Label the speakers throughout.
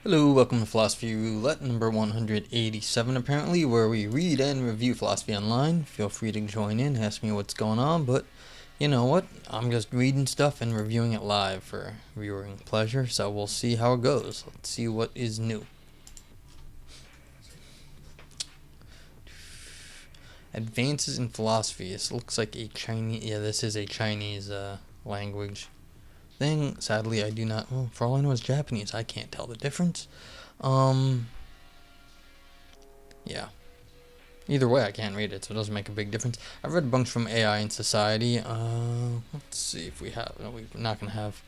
Speaker 1: Hello, welcome to Philosophy Roulette number 187 apparently, where we read and review philosophy online. Feel free to join in, ask me what's going on, but you know what? I'm just reading stuff and reviewing it live for viewing pleasure, so we'll see how it goes. Let's see what is new. Advances in philosophy. This looks like a Chinese, this is a Chinese language thing. Sadly, I do not, well, for all I know it's Japanese. I can't tell the difference. Yeah. Either way, I can't read it, so it doesn't make a big difference. I've read a bunch from AI in Society. Let's see if we have, no, we're not going to have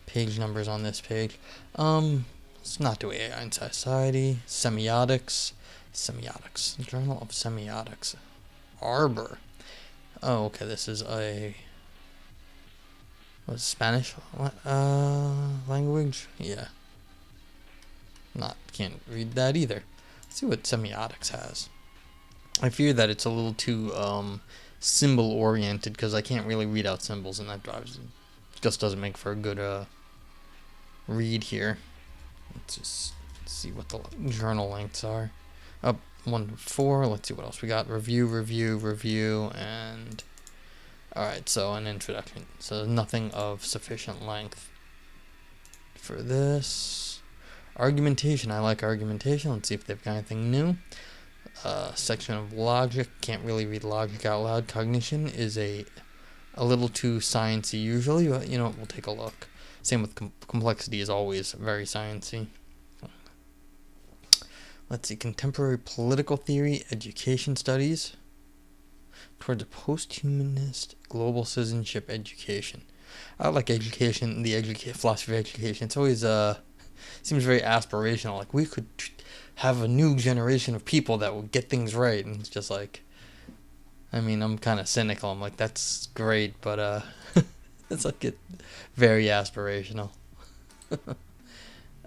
Speaker 1: page numbers on this page. Let's not do AI in Society. Semiotics. Journal of Semiotics. Arbor. Oh, okay, this is a... What's Spanish language? Yeah. Can't read that either. Let's see what semiotics has. I fear that it's a little too symbol oriented because I can't really read out symbols, and that just doesn't make for a good read here. Let's just see what the journal lengths are. Up 1 to 4. Let's see what else we got. Review, and alright, so an introduction. So nothing of sufficient length for this. Argumentation. I like argumentation. Let's see if they've got anything new. Section of logic. Can't really read logic out loud. Cognition is a little too sciencey usually, but you know, we'll take a look. Same with complexity is always very sciencey. Let's see. Contemporary political theory, education studies. Towards a post-humanist global citizenship education. I like education, philosophy of education. It's always seems very aspirational. Like we could have a new generation of people that will get things right, and it's just like, I mean, I'm kind of cynical. I'm like, that's great, but it's like very aspirational.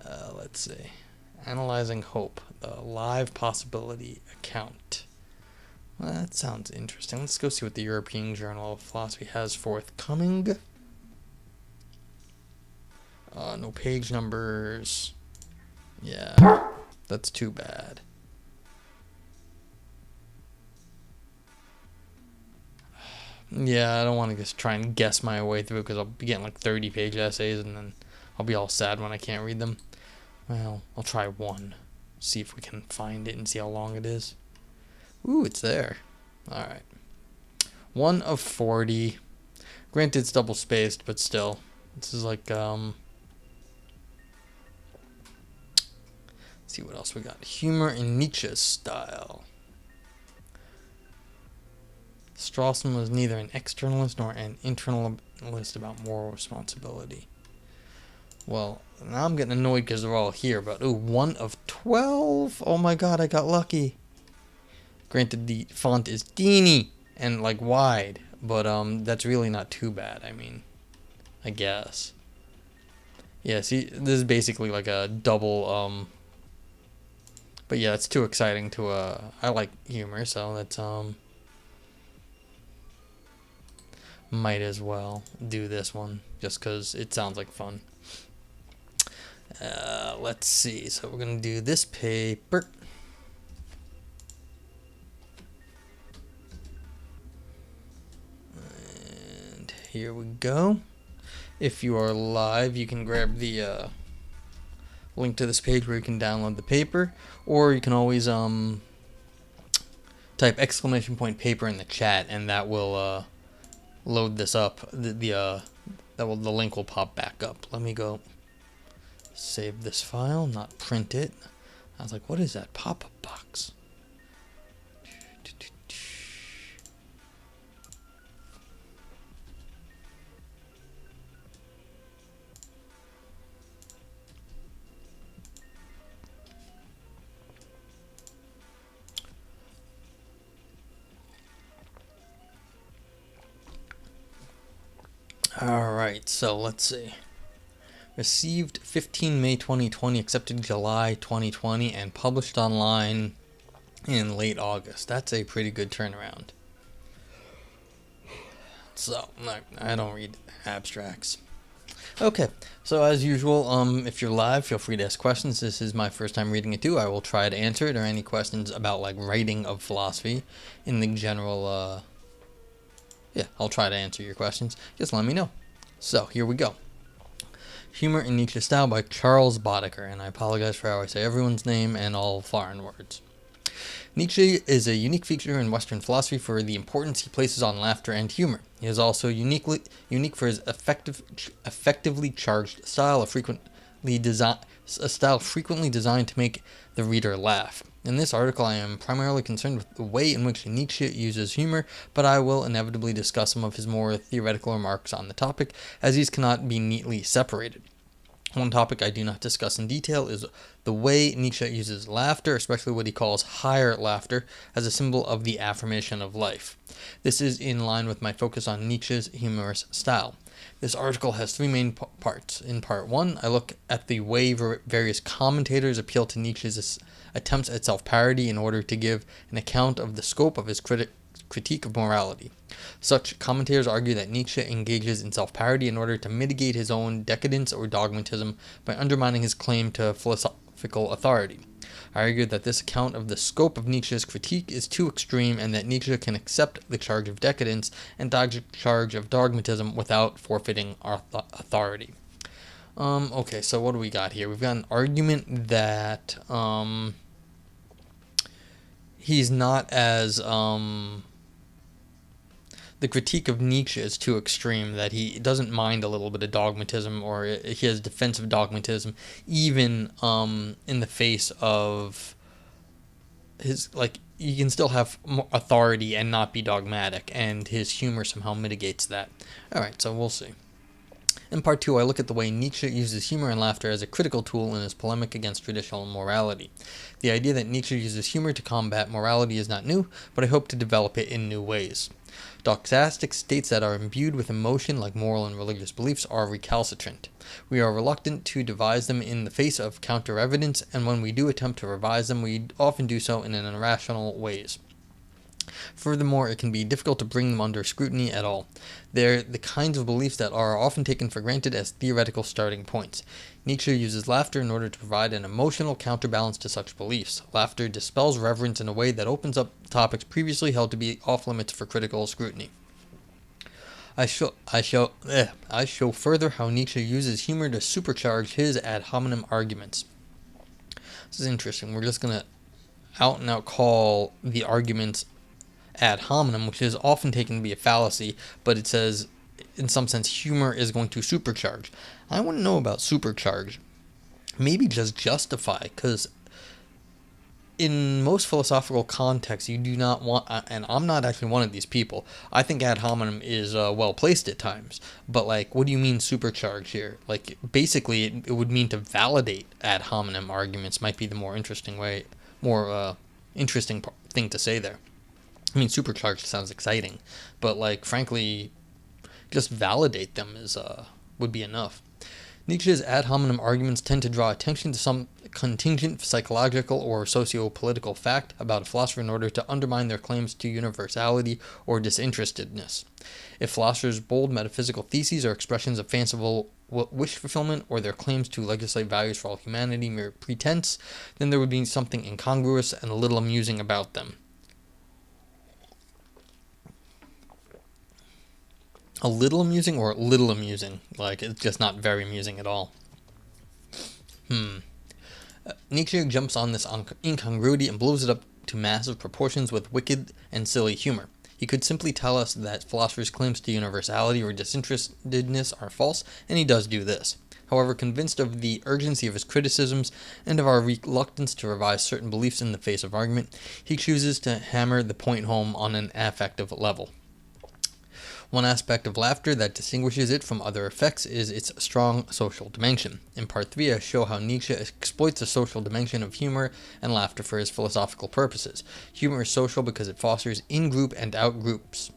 Speaker 1: Let's see. Analyzing hope, the live possibility account. Well, that sounds interesting. Let's go see what the European Journal of Philosophy has forthcoming. No page numbers. Yeah, that's too bad. Yeah, I don't want to just try and guess my way through because I'll be getting like 30-page essays and then I'll be all sad when I can't read them. Well, I'll try one. See if we can find it and see how long it is. Ooh, it's there. Alright. 1 of 40. Granted, it's double spaced, but still. This is like, let's see what else we got. Humor in Nietzsche's style. Strawson was neither an externalist nor an internalist about moral responsibility. Well, now I'm getting annoyed because they're all here, but ooh, 1 of 12? Oh my god, I got lucky. Granted, the font is teeny and like wide, but that's really not too bad. I mean, I guess. Yeah, see, this is basically like a double but yeah, it's too exciting to I like humor, so that's might as well do this one just cuz it sounds like fun. Let's see. So we're going to do this paper. And here we go. If you are live, you can grab the link to this page where you can download the paper, or you can always type !paper in the chat, and that will load this up. The link will pop back up. Let me go save this file, not print it. I was like, what is that pop-up box? Alright, so let's see. Received 15 May 2020, accepted July 2020, and published online in late August. That's a pretty good turnaround. So, I don't read abstracts. Okay, so as usual, if you're live, feel free to ask questions. This is my first time reading it too. I will try to answer it, or any questions about like writing of philosophy in the general. Yeah, I'll try to answer your questions. Just let me know. So here we go. Humour in Nietzsche's Style by Charles Boddicker, and I apologize for how I say everyone's name and all foreign words. Nietzsche is a unique feature in Western philosophy for the importance he places on laughter and humor. He is also unique for his effectively charged style, a style frequently designed to make the reader laugh. In this article, I am primarily concerned with the way in which Nietzsche uses humor, but I will inevitably discuss some of his more theoretical remarks on the topic, as these cannot be neatly separated. One topic I do not discuss in detail is the way Nietzsche uses laughter, especially what he calls higher laughter, as a symbol of the affirmation of life. This is in line with my focus on Nietzsche's humorous style. This article has three main parts. In part one, I look at the way various commentators appeal to Nietzsche's attempts at self-parody in order to give an account of the scope of his critique of morality. Such commentators argue that Nietzsche engages in self-parody in order to mitigate his own decadence or dogmatism by undermining his claim to philosophical authority. I argue that this account of the scope of Nietzsche's critique is too extreme, and that Nietzsche can accept the charge of decadence and the charge of dogmatism without forfeiting authority. Okay, so what do we got here? We've got an argument that he's not as the critique of Nietzsche is too extreme, that he doesn't mind a little bit of dogmatism, or he has defensive dogmatism, even in the face of his, like, you can still have authority and not be dogmatic, and his humor somehow mitigates that. Alright, so we'll see. In part two, I look at the way Nietzsche uses humor and laughter as a critical tool in his polemic against traditional morality. The idea that Nietzsche uses humor to combat morality is not new, but I hope to develop it in new ways. Doxastic states that are imbued with emotion, like moral and religious beliefs, are recalcitrant. We are reluctant to devise them in the face of counter-evidence, and when we do attempt to revise them, we often do so in irrational ways. Furthermore, it can be difficult to bring them under scrutiny at all. They're the kinds of beliefs that are often taken for granted as theoretical starting points. Nietzsche uses laughter in order to provide an emotional counterbalance to such beliefs. Laughter dispels reverence in a way that opens up topics previously held to be off-limits for critical scrutiny. I show further how Nietzsche uses humor to supercharge his ad hominem arguments. This is interesting. We're just going to out and out call the arguments ad hominem, which is often taken to be a fallacy, but it says, in some sense, humor is going to supercharge. I want to know about supercharge. Maybe just justify, because in most philosophical contexts, you do not want, and I'm not actually one of these people, I think ad hominem is well placed at times, but like, what do you mean supercharge here? Like, basically, it would mean to validate ad hominem arguments might be the more interesting thing to say there. I mean, supercharged sounds exciting, but like, frankly, just validate them would be enough. Nietzsche's ad hominem arguments tend to draw attention to some contingent psychological or socio-political fact about a philosopher in order to undermine their claims to universality or disinterestedness. If philosophers' bold metaphysical theses are expressions of fanciful wish fulfillment, or their claims to legislate values for all humanity mere pretense, then there would be something incongruous and a little amusing about them. A little amusing or little amusing? Like, it's just not very amusing at all. Nietzsche jumps on this incongruity and blows it up to massive proportions with wicked and silly humor. He could simply tell us that philosophers' claims to universality or disinterestedness are false, and he does do this. However, convinced of the urgency of his criticisms and of our reluctance to revise certain beliefs in the face of argument, he chooses to hammer the point home on an affective level. One aspect of laughter that distinguishes it from other effects is its strong social dimension. In part 3, I show how Nietzsche exploits the social dimension of humor and laughter for his philosophical purposes. Humor is social because it fosters in-group and out-groups.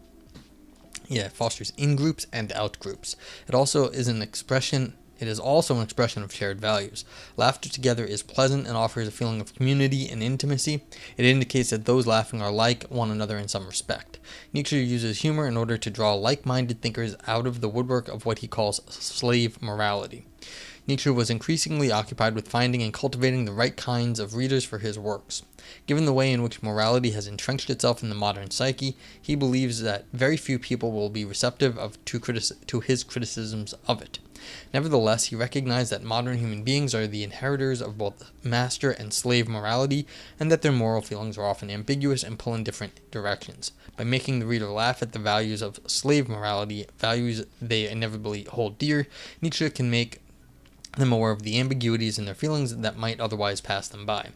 Speaker 1: It fosters in-groups and out-groups. It also is an expression It is also an expression of shared values. Laughter together is pleasant and offers a feeling of community and intimacy. It indicates that those laughing are like one another in some respect. Nietzsche uses humor in order to draw like-minded thinkers out of the woodwork of what he calls slave morality. Nietzsche was increasingly occupied with finding and cultivating the right kinds of readers for his works. Given the way in which morality has entrenched itself in the modern psyche, he believes that very few people will be receptive to his criticisms of it. Nevertheless, he recognized that modern human beings are the inheritors of both master and slave morality, and that their moral feelings are often ambiguous and pull in different directions. By making the reader laugh at the values of slave morality, values they inevitably hold dear, Nietzsche can make them aware of the ambiguities in their feelings that might otherwise pass them by.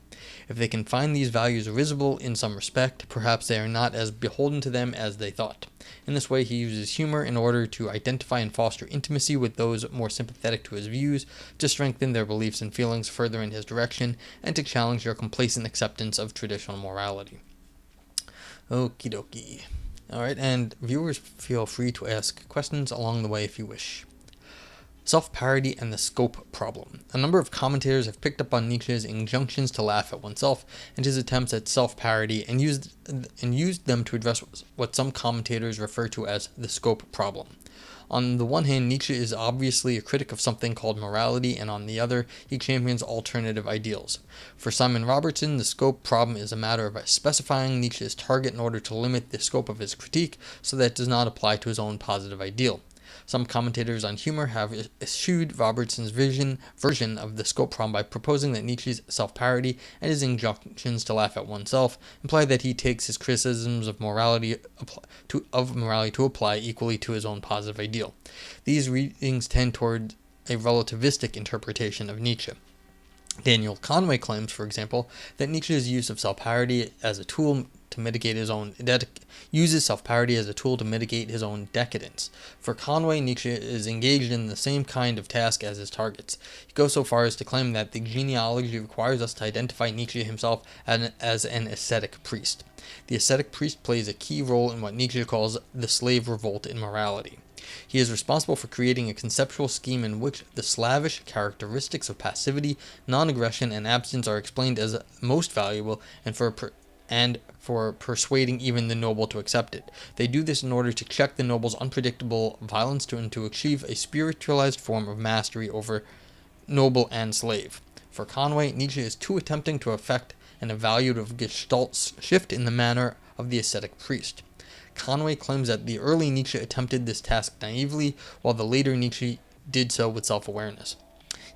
Speaker 1: If they can find these values risible in some respect, perhaps they are not as beholden to them as they thought. In this way, he uses humor in order to identify and foster intimacy with those more sympathetic to his views, to strengthen their beliefs and feelings further in his direction, and to challenge their complacent acceptance of traditional morality. Okie dokie. Alright, and viewers feel free to ask questions along the way if you wish. Self-parody and the scope problem. A number of commentators have picked up on Nietzsche's injunctions to laugh at oneself and his attempts at self-parody and used them to address what some commentators refer to as the scope problem. On the one hand, Nietzsche is obviously a critic of something called morality, and on the other, he champions alternative ideals. For Simon Robertson, the scope problem is a matter of specifying Nietzsche's target in order to limit the scope of his critique so that it does not apply to his own positive ideal. Some commentators on humor have eschewed Robertson's version of the scope problem by proposing that Nietzsche's self-parody and his injunctions to laugh at oneself imply that he takes his criticisms of morality to apply equally to his own positive ideal. These readings tend toward a relativistic interpretation of Nietzsche. Daniel Conway claims, for example, that Nietzsche's use of self-parody as a tool to mitigate his own decadence. For Conway, Nietzsche is engaged in the same kind of task as his targets. He goes so far as to claim that the genealogy requires us to identify Nietzsche himself as an ascetic priest. The ascetic priest plays a key role in what Nietzsche calls the slave revolt in morality. He is responsible for creating a conceptual scheme in which the slavish characteristics of passivity, non-aggression, and absence are explained as most valuable, and for persuading even the noble to accept it. They do this in order to check the noble's unpredictable violence and to achieve a spiritualized form of mastery over noble and slave. For Conway, Nietzsche is too attempting to effect an evaluative gestalt shift in the manner of the ascetic priest. Conway claims that the early Nietzsche attempted this task naively, while the later Nietzsche did so with self-awareness.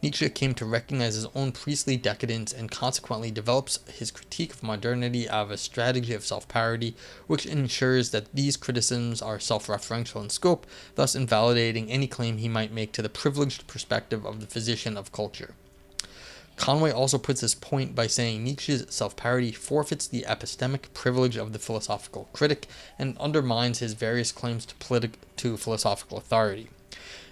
Speaker 1: Nietzsche came to recognize his own priestly decadence and consequently develops his critique of modernity out of a strategy of self-parody, which ensures that these criticisms are self-referential in scope, thus invalidating any claim he might make to the privileged perspective of the physician of culture. Conway also puts this point by saying Nietzsche's self-parody forfeits the epistemic privilege of the philosophical critic and undermines his various claims to philosophical authority.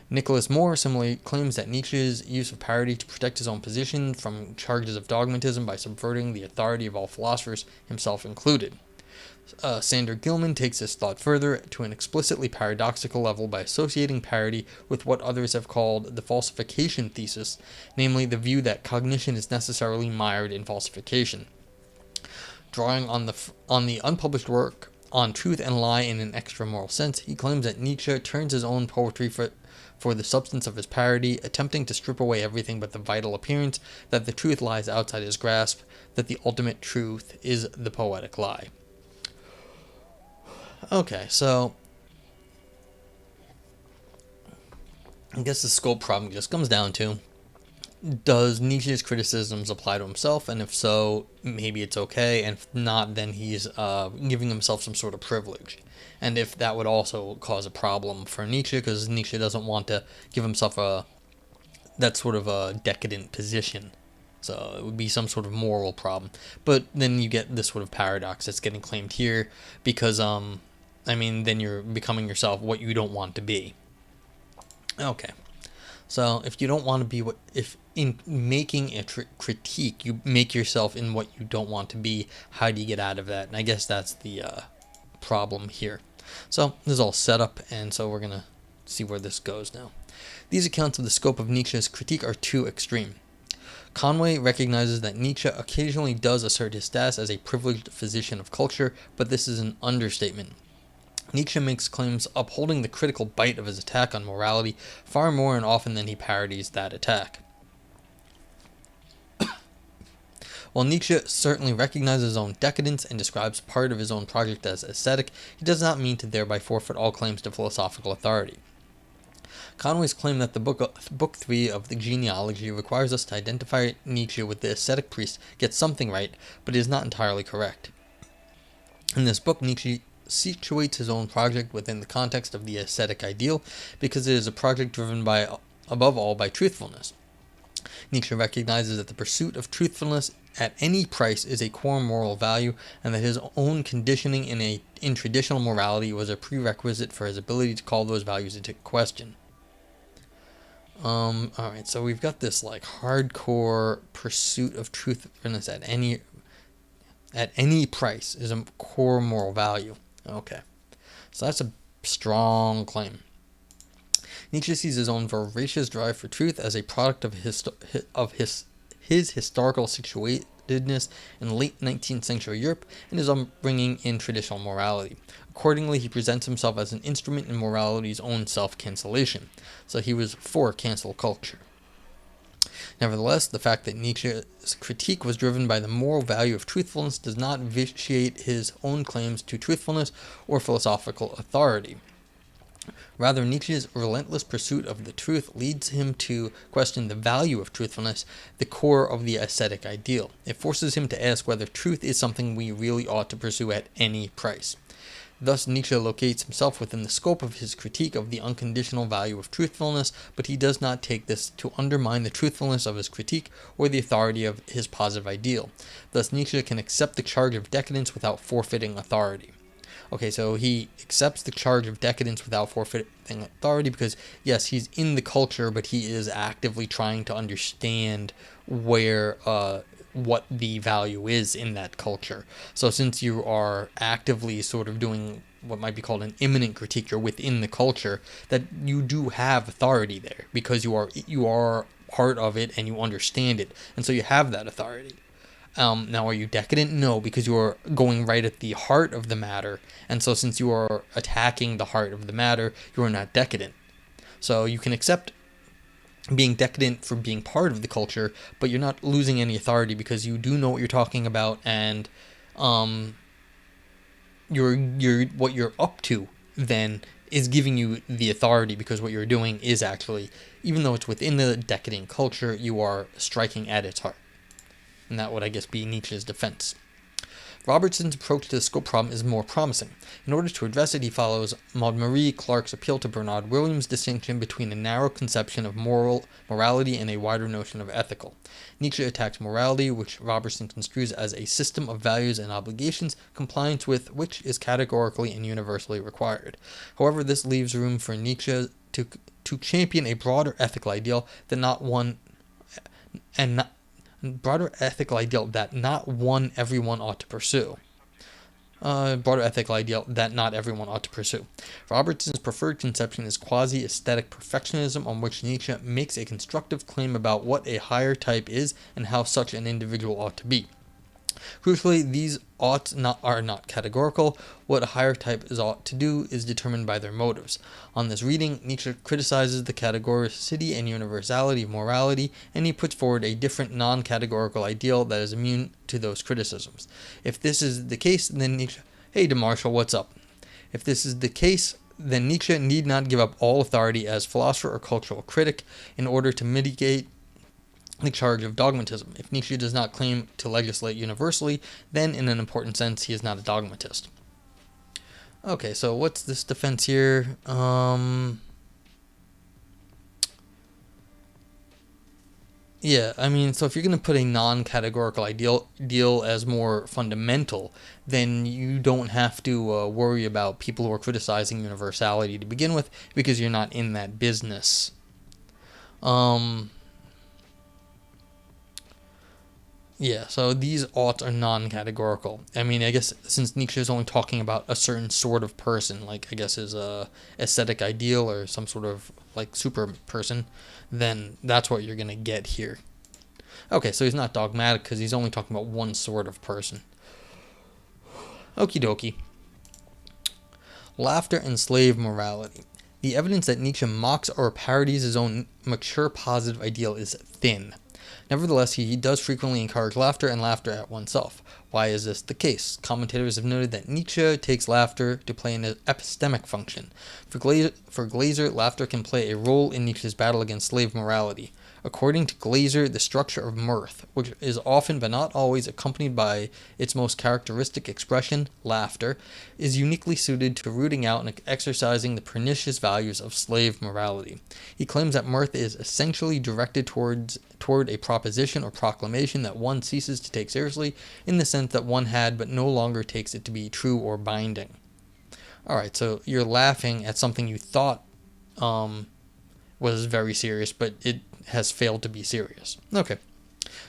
Speaker 1: Nicholas Moore similarly claims that Nietzsche's use of parody to protect his own position from charges of dogmatism by subverting the authority of all philosophers, himself included. Sander Gilman takes this thought further to an explicitly paradoxical level by associating parody with what others have called the falsification thesis, namely the view that cognition is necessarily mired in falsification. Drawing on the unpublished work On Truth and Lie in an Extra-Moral Sense, he claims that Nietzsche turns his own poetry for the substance of his parody, attempting to strip away everything but the vital appearance, that the truth lies outside his grasp, that the ultimate truth is the poetic lie. Okay, so I guess the scope problem just comes down to, does Nietzsche's criticisms apply to himself? And if so, maybe it's okay. And if not, then he's giving himself some sort of privilege. And if that would also cause a problem for Nietzsche, because Nietzsche doesn't want to give himself that sort of a decadent position. So it would be some sort of moral problem. But then you get this sort of paradox that's getting claimed here, because then you're becoming yourself what you don't want to be. Okay. So if you don't want to be if in making a critique, you make yourself in what you don't want to be, how do you get out of that? And I guess that's the problem here. So this is all set up, and so we're going to see where this goes now. These accounts of the scope of Nietzsche's critique are too extreme. Conway recognizes that Nietzsche occasionally does assert his status as a privileged physician of culture, but this is an understatement. Nietzsche makes claims upholding the critical bite of his attack on morality far more and often than he parodies that attack. While Nietzsche certainly recognizes his own decadence and describes part of his own project as aesthetic, he does not mean to thereby forfeit all claims to philosophical authority. Conway's claim that the book 3 of the genealogy requires us to identify Nietzsche with the ascetic priest gets something right, but is not entirely correct. In this book, Nietzsche situates his own project within the context of the ascetic ideal because it is a project driven by, above all, by truthfulness. Nietzsche recognizes that the pursuit of truthfulness at any price is a core moral value, and that his own conditioning in traditional morality was a prerequisite for his ability to call those values into question. Alright, so we've got this like hardcore pursuit of truthfulness at any price is a core moral value. Okay, so that's a strong claim. Nietzsche sees his own voracious drive for truth as a product of his historical situatedness in late 19th century Europe and his upbringing in traditional morality. Accordingly, he presents himself as an instrument in morality's own self-cancellation. So he was for cancel culture. Nevertheless, the fact that Nietzsche's critique was driven by the moral value of truthfulness does not vitiate his own claims to truthfulness or philosophical authority. Rather, Nietzsche's relentless pursuit of the truth leads him to question the value of truthfulness, the core of the ascetic ideal. It forces him to ask whether truth is something we really ought to pursue at any price. Thus, Nietzsche locates himself within the scope of his critique of the unconditional value of truthfulness, but he does not take this to undermine the truthfulness of his critique or the authority of his positive ideal. Thus, Nietzsche can accept the charge of decadence without forfeiting authority. Okay, so he accepts the charge of decadence without forfeiting authority because, yes, he's in the culture, but he is actively trying to understand what the value is in that culture. So since you are actively sort of doing what might be called an immanent critique, you're within the culture, that you do have authority there because you are part of it and you understand it, and so you have that authority. Now, are you decadent? No, because you are going right at the heart of the matter, and so since you are attacking the heart of the matter, you are not decadent. So you can accept being decadent for being part of the culture, but you're not losing any authority because you do know what you're talking about, and you're what you're up to then is giving you the authority because what you're doing is actually, even though it's within the decadent culture, you are striking at its heart. And that would, I guess, be Nietzsche's defense. Robertson's approach to the scope problem is more promising. In order to address it, he follows Maud Marie Clark's appeal to Bernard Williams' distinction between a narrow conception of morality and a wider notion of ethical. Nietzsche attacks morality, which Robertson construes as a system of values and obligations, compliance with which is categorically and universally required. However, this leaves room for Nietzsche to champion a broader ethical ideal that not one everyone ought to pursue. Robertson's preferred conception is quasi-aesthetic perfectionism, on which Nietzsche makes a constructive claim about what a higher type is and how such an individual ought to be. Crucially, these are not categorical. What a higher type ought to do is determined by their motives. On this reading, Nietzsche criticizes the categoricity and universality of morality, and he puts forward a different non-categorical ideal that is immune to those criticisms. If this is the case, then Nietzsche... Hey, DeMarshall, what's up? If this is the case, then Nietzsche need not give up all authority as philosopher or cultural critic in order to mitigate the charge of dogmatism. If Nietzsche does not claim to legislate universally, then in an important sense he is not a dogmatist. Okay, so what's this defense here? Yeah, I mean, so if you're going to put a non-categorical ideal as more fundamental, then you don't have to worry about people who are criticizing universality to begin with, because you're not in that business. Yeah, so these oughts are non-categorical. I mean, I guess since Nietzsche is only talking about a certain sort of person, like I guess his aesthetic ideal or some sort of like super person, then that's what you're gonna get here. Okay, so he's not dogmatic because he's only talking about one sort of person. Okie dokie. Laughter and slave morality. The evidence that Nietzsche mocks or parodies his own mature positive ideal is thin. Nevertheless, he does frequently encourage laughter and laughter at oneself. Why is this the case? Commentators have noted that Nietzsche takes laughter to play an epistemic function. For Glaser, laughter can play a role in Nietzsche's battle against slave morality. According to Glaser, the structure of mirth, which is often but not always accompanied by its most characteristic expression, laughter, is uniquely suited to rooting out and exercising the pernicious values of slave morality. He claims that mirth is essentially directed toward a proposition or proclamation that one ceases to take seriously in the sense that one had but no longer takes it to be true or binding. Alright, so you're laughing at something you thought was very serious, but it has failed to be serious. Okay.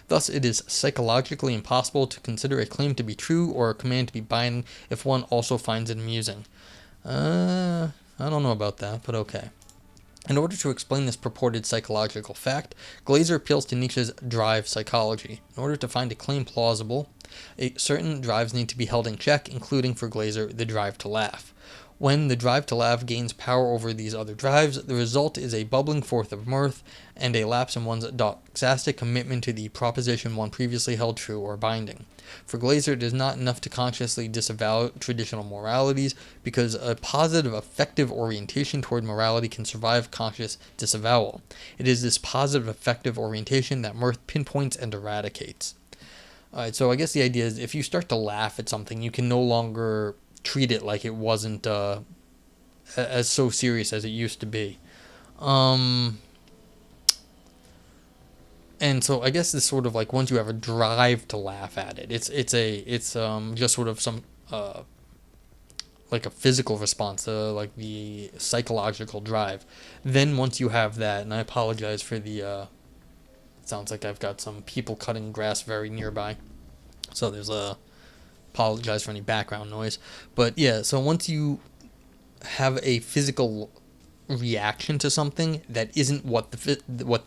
Speaker 1: Thus, it is psychologically impossible to consider a claim to be true or a command to be binding if one also finds it amusing. I don't know about that, but okay. In order to explain this purported psychological fact, Glaser appeals to Nietzsche's drive psychology. In order to find a claim plausible, certain drives need to be held in check, including for Glaser the drive to laugh. When the drive to laugh gains power over these other drives, the result is a bubbling forth of mirth and a lapse in one's doxastic commitment to the proposition one previously held true or binding. For Glaser, it is not enough to consciously disavow traditional moralities, because a positive affective orientation toward morality can survive conscious disavowal. It is this positive affective orientation that mirth pinpoints and eradicates. Alright, so I guess the idea is if you start to laugh at something, you can no longer treat it like it wasn't as so serious as it used to be. And so I guess this sort of like once you have a drive to laugh at it, it's just sort of some like a physical response, like the psychological drive. Then once you have that, and I apologize for the it sounds like I've got some people cutting grass very nearby, so there's apologize for any background noise. But yeah, so once you have a physical reaction to something that isn't what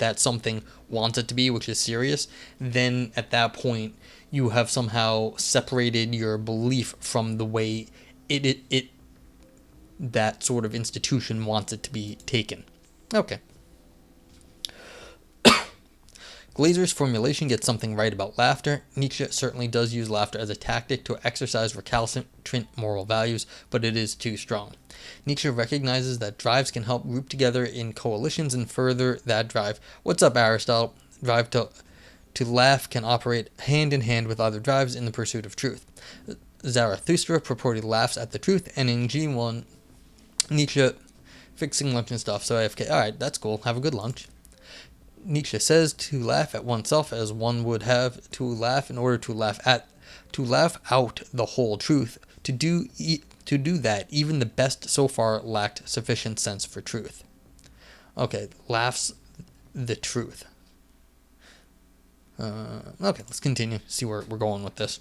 Speaker 1: that something wants it to be, which is serious, then at that point you have somehow separated your belief from the way it that sort of institution wants it to be taken. Okay. Glaser's formulation gets something right about laughter. Nietzsche certainly does use laughter as a tactic to exercise recalcitrant moral values, but it is too strong. Nietzsche recognizes that drives can help group together in coalitions and further that drive. What's up, Aristotle? Drive to laugh can operate hand in hand with other drives in the pursuit of truth. Zarathustra purportedly laughs at the truth, and in G1, Nietzsche fixing lunch and stuff. So AFK, alright, that's cool. Have a good lunch. Nietzsche says to laugh at oneself as one would have to laugh in order to laugh out the whole truth. To do that, even the best so far lacked sufficient sense for truth. Okay, laughs the truth. Okay, let's continue. See where we're going with this.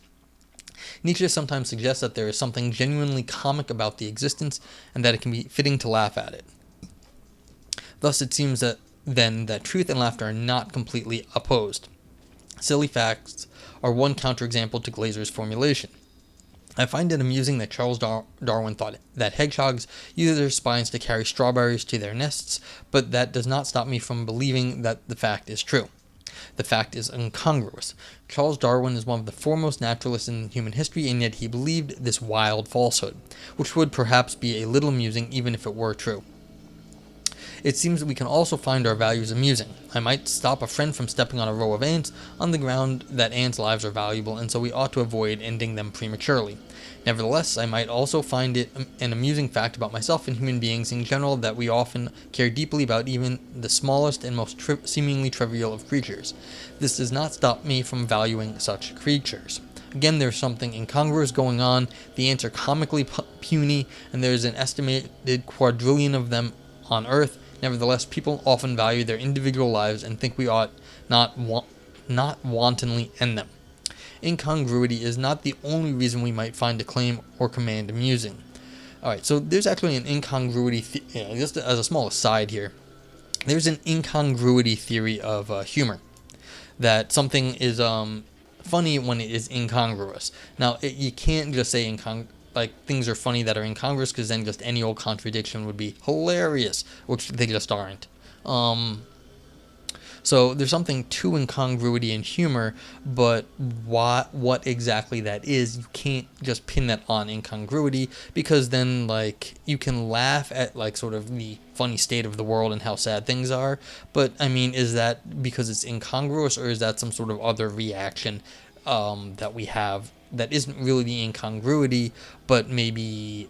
Speaker 1: Nietzsche sometimes suggests that there is something genuinely comic about the existence and that it can be fitting to laugh at it. Thus, it seems that truth and laughter are not completely opposed. Silly facts are one counterexample to Glaser's formulation. I find it amusing that Charles Darwin thought that hedgehogs use their spines to carry strawberries to their nests, but that does not stop me from believing that the fact is true. The fact is incongruous. Charles Darwin is one of the foremost naturalists in human history, and yet he believed this wild falsehood, which would perhaps be a little amusing even if it were true. It seems that we can also find our values amusing. I might stop a friend from stepping on a row of ants on the ground that ants' lives are valuable, and so we ought to avoid ending them prematurely. Nevertheless, I might also find it an amusing fact about myself and human beings in general that we often care deeply about even the smallest and most seemingly trivial of creatures. This does not stop me from valuing such creatures. Again, there's something incongruous going on. The ants are comically puny, and there's an estimated quadrillion of them on Earth. Nevertheless, people often value their individual lives and think we ought not wantonly end them. incongruity is not the only reason we might find a claim or command amusing. Alright, so there's actually an incongruity, just as a small aside here, there's an incongruity theory of humor, that something is funny when it is incongruous. Now, you can't just say things are funny that are incongruous, because then just any old contradiction would be hilarious, which they just aren't. So there's something to incongruity in humor, but what exactly that is, you can't just pin that on incongruity, because then you can laugh at sort of the funny state of the world and how sad things are, but I mean, is that because it's incongruous, or is that some sort of other reaction that we have that isn't really the incongruity, but maybe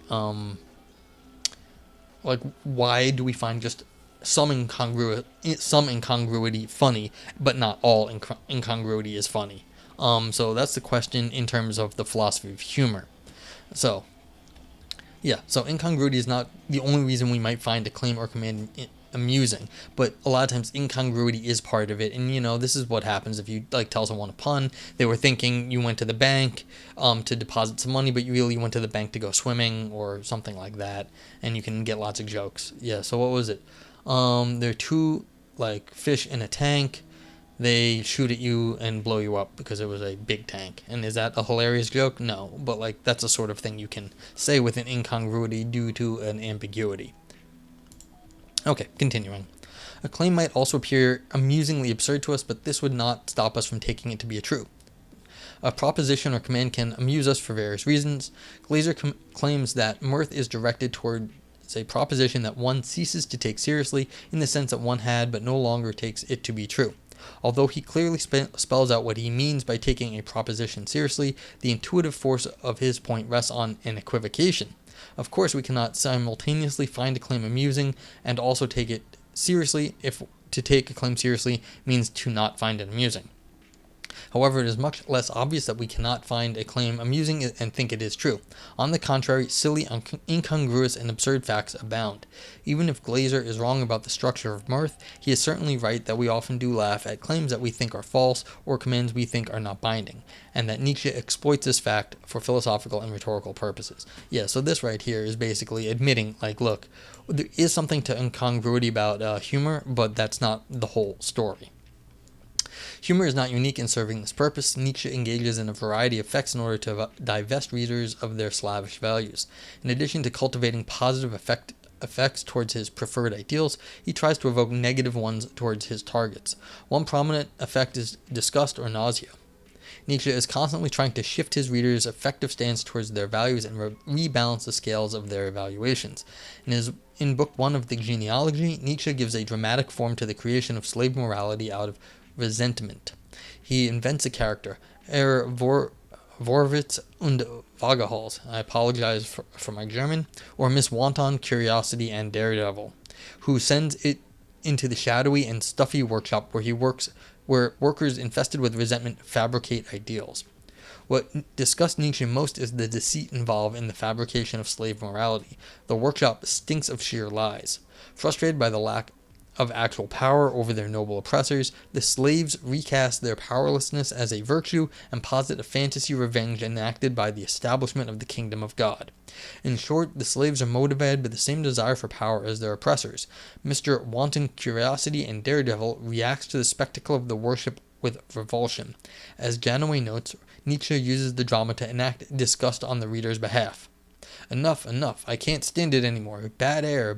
Speaker 1: why do we find just some incongruity funny, but not all incongruity is funny? So that's the question in terms of the philosophy of humor. So incongruity is not the only reason we might find a claim or command amusing, but a lot of times incongruity is part of it. And this is what happens if you tell someone a pun. They were thinking you went to the bank to deposit some money, but you really went to the bank to go swimming or something like that, and you can get lots of jokes. So what was it? There are two fish in a tank. They shoot at you and blow you up because it was a big tank. And is that a hilarious joke? No, but that's a sort of thing you can say with an incongruity due to an ambiguity. Okay, continuing. A claim might also appear amusingly absurd to us, but this would not stop us from taking it to be a true. A proposition or command can amuse us for various reasons. Glaser claims that mirth is directed toward a proposition that one ceases to take seriously, in the sense that one had but no longer takes it to be true. Although he clearly spells out what he means by taking a proposition seriously, the intuitive force of his point rests on an equivocation. Of course, we cannot simultaneously find a claim amusing and also take it seriously, if to take a claim seriously means to not find it amusing. However, it is much less obvious that we cannot find a claim amusing and think it is true. On the contrary, silly, incongruous, and absurd facts abound. Even if Glaser is wrong about the structure of mirth, he is certainly right that we often do laugh at claims that we think are false or commands we think are not binding, and that Nietzsche exploits this fact for philosophical and rhetorical purposes. So this right here is basically admitting, look, there is something to incongruity about humor, but that's not the whole story. Humor is not unique in serving this purpose. Nietzsche engages in a variety of effects in order to divest readers of their slavish values. In addition to cultivating positive effects towards his preferred ideals, he tries to evoke negative ones towards his targets. One prominent effect is disgust or nausea. Nietzsche is constantly trying to shift his readers' affective stance towards their values and rebalance the scales of their evaluations. In Book 1 of the Genealogy, Nietzsche gives a dramatic form to the creation of slave morality out of resentment. He invents a character, Vorwitz und Vagahals, I apologize for my German, or Miss Wanton, Curiosity, and Daredevil, who sends it into the shadowy and stuffy workshop where workers infested with resentment fabricate ideals. What disgusts Nietzsche most is the deceit involved in the fabrication of slave morality. The workshop stinks of sheer lies. Frustrated by the lack of actual power over their noble oppressors, the slaves recast their powerlessness as a virtue and posit a fantasy revenge enacted by the establishment of the kingdom of God. In short, the slaves are motivated by the same desire for power as their oppressors. Mr. Wanton Curiosity and Daredevil reacts to the spectacle of the worship with revulsion. As Janaway notes, Nietzsche uses the drama to enact disgust on the reader's behalf. Enough, I can't stand it anymore. Bad air.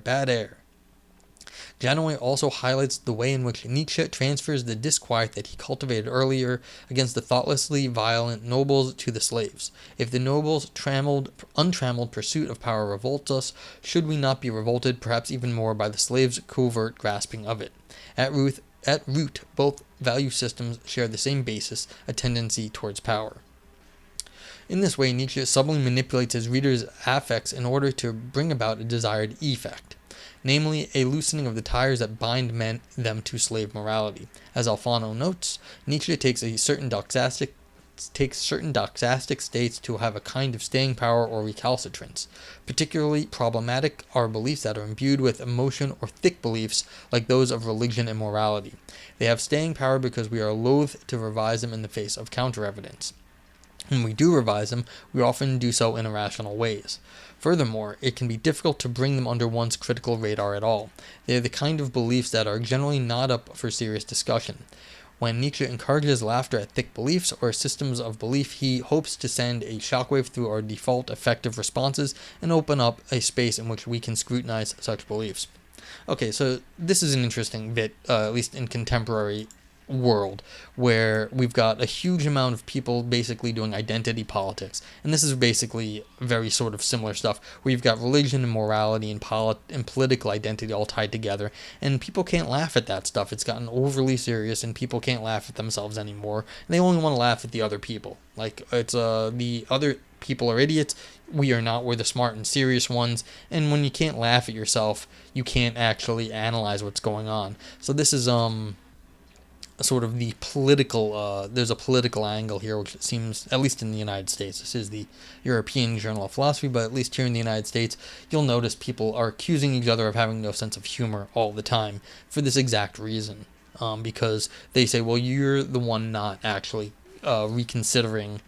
Speaker 1: Janaway also highlights the way in which Nietzsche transfers the disquiet that he cultivated earlier against the thoughtlessly violent nobles to the slaves. If the nobles' untrammeled pursuit of power revolts us, should we not be revolted perhaps even more by the slaves' covert grasping of it? At root, both value systems share the same basis, a tendency towards power. In this way, Nietzsche subtly manipulates his readers' affects in order to bring about a desired effect, namely a loosening of the ties that bind them to slave morality. As Alfano notes, Nietzsche takes certain doxastic states to have a kind of staying power or recalcitrance. Particularly problematic are beliefs that are imbued with emotion or thick beliefs like those of religion and morality. They have staying power because we are loath to revise them in the face of counter-evidence. When we do revise them, we often do so in irrational ways. Furthermore, it can be difficult to bring them under one's critical radar at all. They are the kind of beliefs that are generally not up for serious discussion. When Nietzsche encourages laughter at thick beliefs or systems of belief, he hopes to send a shockwave through our default effective responses and open up a space in which we can scrutinize such beliefs. Okay, so this is an interesting bit, at least in contemporary world, where we've got a huge amount of people basically doing identity politics, and this is basically very sort of similar stuff where you've got religion and morality and political identity all tied together, and people can't laugh at that stuff. It's gotten overly serious, and people can't laugh at themselves anymore, and they only want to laugh at the other people. Like, it's the other people are idiots, we are not, we're the smart and serious ones, and when you can't laugh at yourself, you can't actually analyze what's going on. So this is sort of the political, there's a political angle here, which it seems, at least in the United States, this is the European Journal of Philosophy, but at least here in the United States, you'll notice people are accusing each other of having no sense of humor all the time for this exact reason, because they say, well, you're the one not actually reconsidering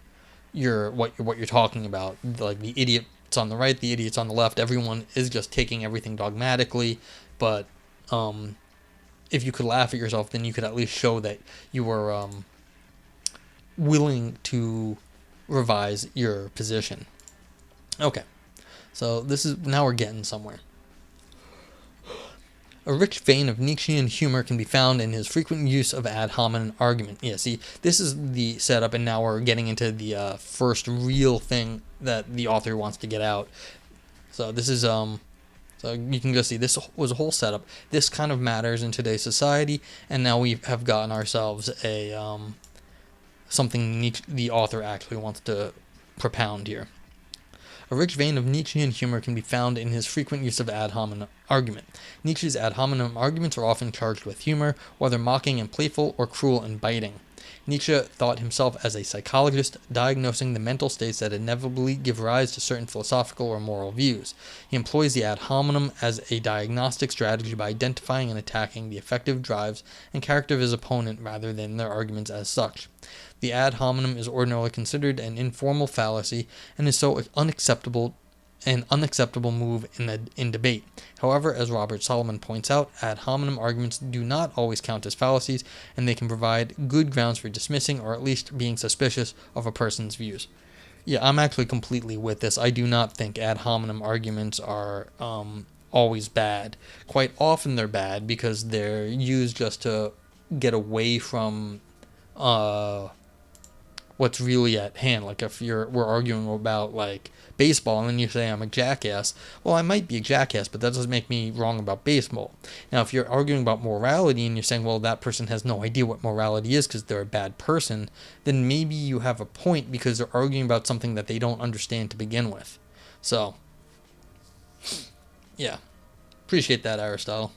Speaker 1: what you're talking about. Like, the idiots on the right, the idiots on the left, everyone is just taking everything dogmatically, but if you could laugh at yourself, then you could at least show that you were willing to revise your position. Okay, so now we're getting somewhere. A rich vein of Nietzschean humor can be found in his frequent use of ad hominem argument. Yeah, see, this is the setup, and now we're getting into the first real thing that the author wants to get out. So this is So you can just see this was a whole setup. This kind of matters in today's society, and now we have gotten ourselves a something the author actually wants to propound here. A rich vein of Nietzschean humor can be found in his frequent use of ad hominem argument. Nietzsche's ad hominem arguments are often charged with humor, whether mocking and playful or cruel and biting. Nietzsche thought himself as a psychologist, diagnosing the mental states that inevitably give rise to certain philosophical or moral views. He employs the ad hominem as a diagnostic strategy by identifying and attacking the affective drives and character of his opponent rather than their arguments as such. The ad hominem is ordinarily considered an informal fallacy and is so an unacceptable move in debate. However, as Robert Solomon points out, ad hominem arguments do not always count as fallacies, and they can provide good grounds for dismissing or at least being suspicious of a person's views. Yeah, I'm actually completely with this. I do not think ad hominem arguments are always bad. Quite often they're bad because they're used just to get away from what's really at hand. Like, if we're arguing about like baseball and then you say I'm a jackass, well, I might be a jackass, but that doesn't make me wrong about baseball. Now, if you're arguing about morality and you're saying, well, that person has no idea what morality is because they're a bad person, then maybe you have a point because they're arguing about something that they don't understand to begin with. So, yeah, appreciate that, Aristotle.